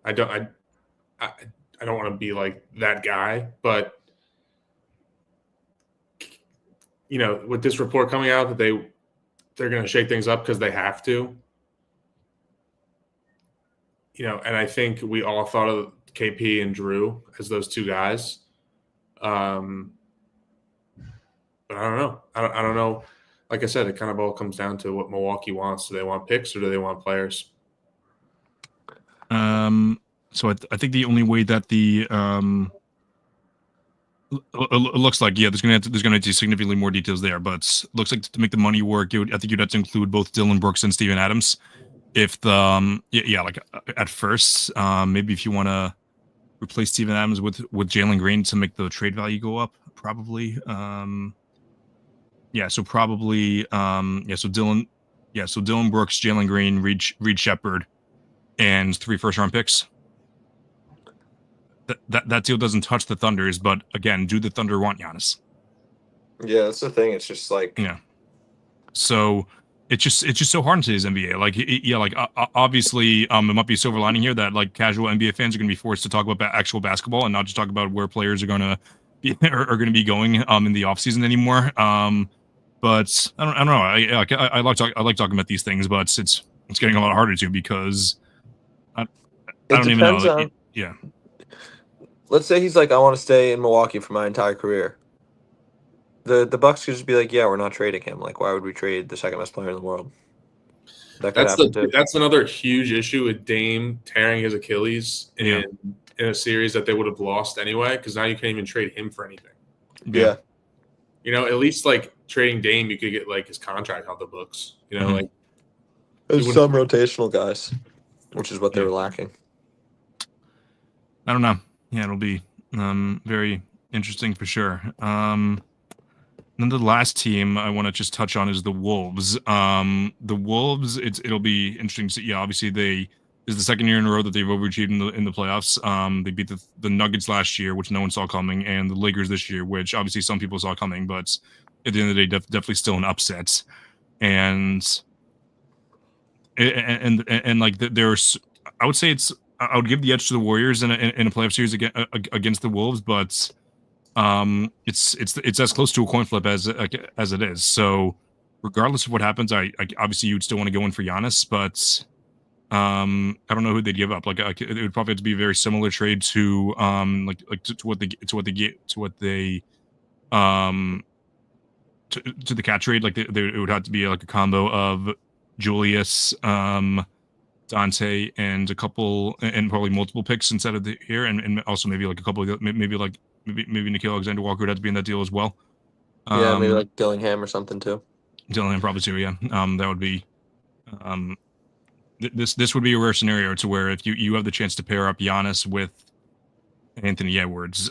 I don't want to be like that guy, but with this report coming out that they're going to shake things up because they have to. And I think we all thought of KP and Drew as those 2 guys. But I don't know. I don't know. like I said, it kind of all comes down to what Milwaukee wants. Do they want picks or do they want players? So I think the only way that the it looks like there's gonna be significantly more details there, but looks like to make the money work, I think you'd have to include both Dylan Brooks and Steven Adams. If the like at first, maybe if you want to replace Steven Adams with Jalen Green to make the trade value go up, probably. So probably so Dylan Brooks, Jalen Green, Reed Shepherd, and 3 first-round picks. That deal doesn't touch the Thunders, but again, do the Thunder want Giannis? Yeah, that's the thing. It's just like So it's just so hard in today's NBA. Like obviously, it might be a silver lining here that like casual NBA fans are going to be forced to talk about actual basketball and not just talk about where players are going to be going in the offseason anymore. But I don't know. I like talking about these things, but it's getting a lot harder to because I don't even know. Let's say he's like, I want to stay in Milwaukee for my entire career. The Bucks could just be like, yeah, we're not trading him. Like, why would we trade the second best player in the world? That's another huge issue with Dame tearing his Achilles in a series that they would have lost anyway, because now you can't even trade him for anything. Yeah. At least like trading Dame, you could get like his contract off the books. Like there's some rotational guys, which is what they were lacking. I don't know. Yeah, it'll be very interesting for sure. Then the last team I want to just touch on is the Wolves. The Wolves, it'll be interesting to see. Yeah, obviously this is the second year in a row that they've overachieved in the playoffs. They beat the Nuggets last year, which no one saw coming, and the Lakers this year, which obviously some people saw coming, but at the end of the day, definitely still an upset. And like there's, I would say I would give the edge to the Warriors in a playoff series against the Wolves, but it's as close to a coin flip as it is. So regardless of what happens, I obviously you'd still want to go in for Giannis, but I don't know who they'd give up. Like it would probably have to be a very similar trade to what the cat trade. Like it would have to be like a combo of Julius, Dante, and a couple, and probably multiple picks instead of here, and also maybe like a couple of maybe Nickeil Alexander-Walker would have to be in that deal as well. Maybe like Dillingham or something too. Dillingham probably too. Yeah, that would be. This would be a rare scenario to where if you have the chance to pair up Giannis with Anthony Edwards,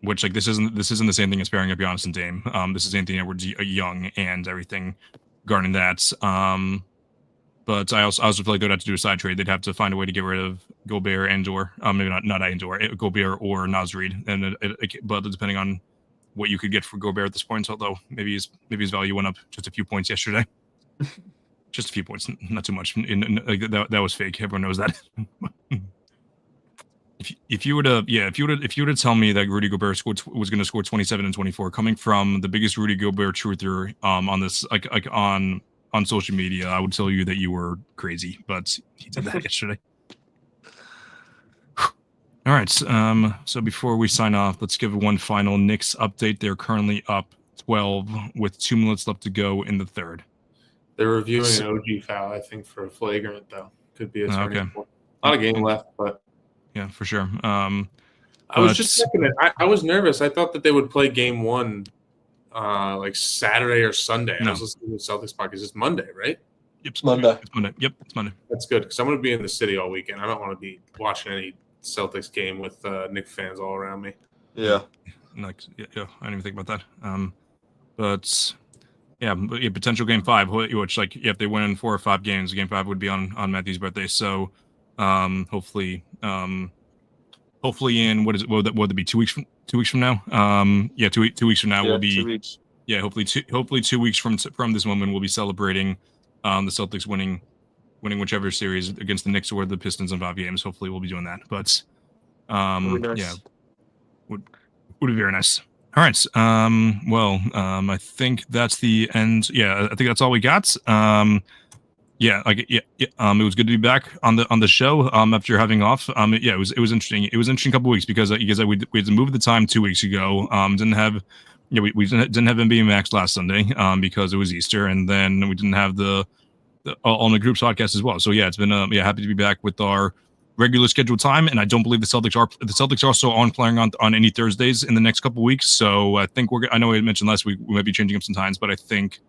which like this isn't the same thing as pairing up Giannis and Dame. This is Anthony Edwards young and everything regarding that. But I also feel like they'd have to do a side trade. They'd have to find a way to get rid of Gobert and/or maybe not and/or Gobert or Naz Reid. And but depending on what you could get for Gobert at this point, although maybe his value went up just a few points yesterday, just a few points, not too much. That was fake. Everyone knows that. If you were to tell me that Rudy Gobert was going to score 27 and 24, coming from the biggest Rudy Gobert truther on this on social media, I would tell you that you were crazy, but he did that yesterday. All right. So before we sign off, let's give one final Knicks update. They're currently up 12 with 2 minutes left to go in the third. They're reviewing an OG foul, I think, for a flagrant, though. Could be a turning point. Not a game left, but yeah, for sure. I was just checking it. I was nervous. I thought that they would play game one like Saturday or Sunday. No. I was listening to the Celtics podcast. It's Monday, right? Yep, it's Monday. It's Monday. Yep, it's Monday. That's good because I'm going to be in the city all weekend. I don't want to be watching any Celtics game with Knicks fans all around me. Yeah. Like, yeah, I didn't even think about that. But potential game 5, which like if they win in 4 or 5 games, game 5 would be on Matthew's birthday. So hopefully in what would it be 2 weeks from 2 now? 2 weeks from now will be 2 weeks. Yeah, hopefully 2 weeks from this moment we'll be celebrating the Celtics winning whichever series against the Knicks or the Pistons in 5 games. Hopefully we'll be doing that. But nice. would be very nice. All right. I think that's the end. Yeah, I think that's all we got. It was good to be back on the show after having off. It was interesting. It was an interesting couple of weeks because we had to move the time 2 weeks ago. Didn't have we didn't have NBA Max last Sunday because it was Easter, and then we didn't have the on the groups podcast as well. So yeah, it's been happy to be back with our regular scheduled time, and I don't believe the Celtics are also on playing on any Thursdays in the next couple weeks. So I think I know we mentioned last week we might be changing up some times, but I think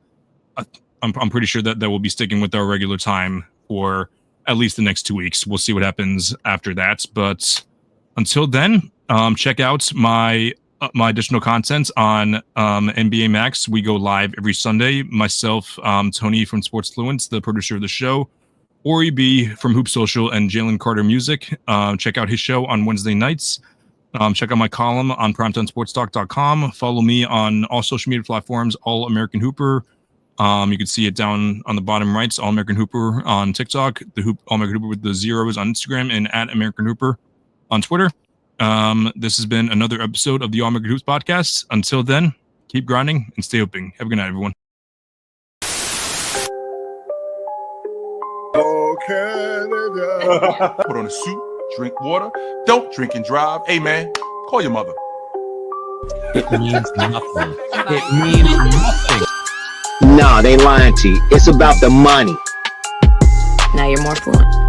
I'm pretty sure that we'll be sticking with our regular time for at least the next 2 weeks. We'll see what happens after that, but until then, check out my additional content on NBA Max. We go live every Sunday. Myself, Tony from Sports Fluence, the producer of the show, Ori B from Hoop Social, and Jalen Carter Music. Check out his show on Wednesday nights. Check out my column on primetimesportstalk.com. Follow me on all social media platforms, All American Hooper. You can see it down on the bottom right, All American Hooper on TikTok, All American Hooper with the zeros on Instagram, and at American Hooper on Twitter. This has been another episode of the All American Hoops podcast. Until then, keep grinding and stay hooping. Have a good night, everyone. Oh, Canada. Put on a suit, drink water, don't drink and drive. Hey, man, call your mother. It means nothing. It means nothing. No, they lying to you. It's about the money. Now you're more fluent.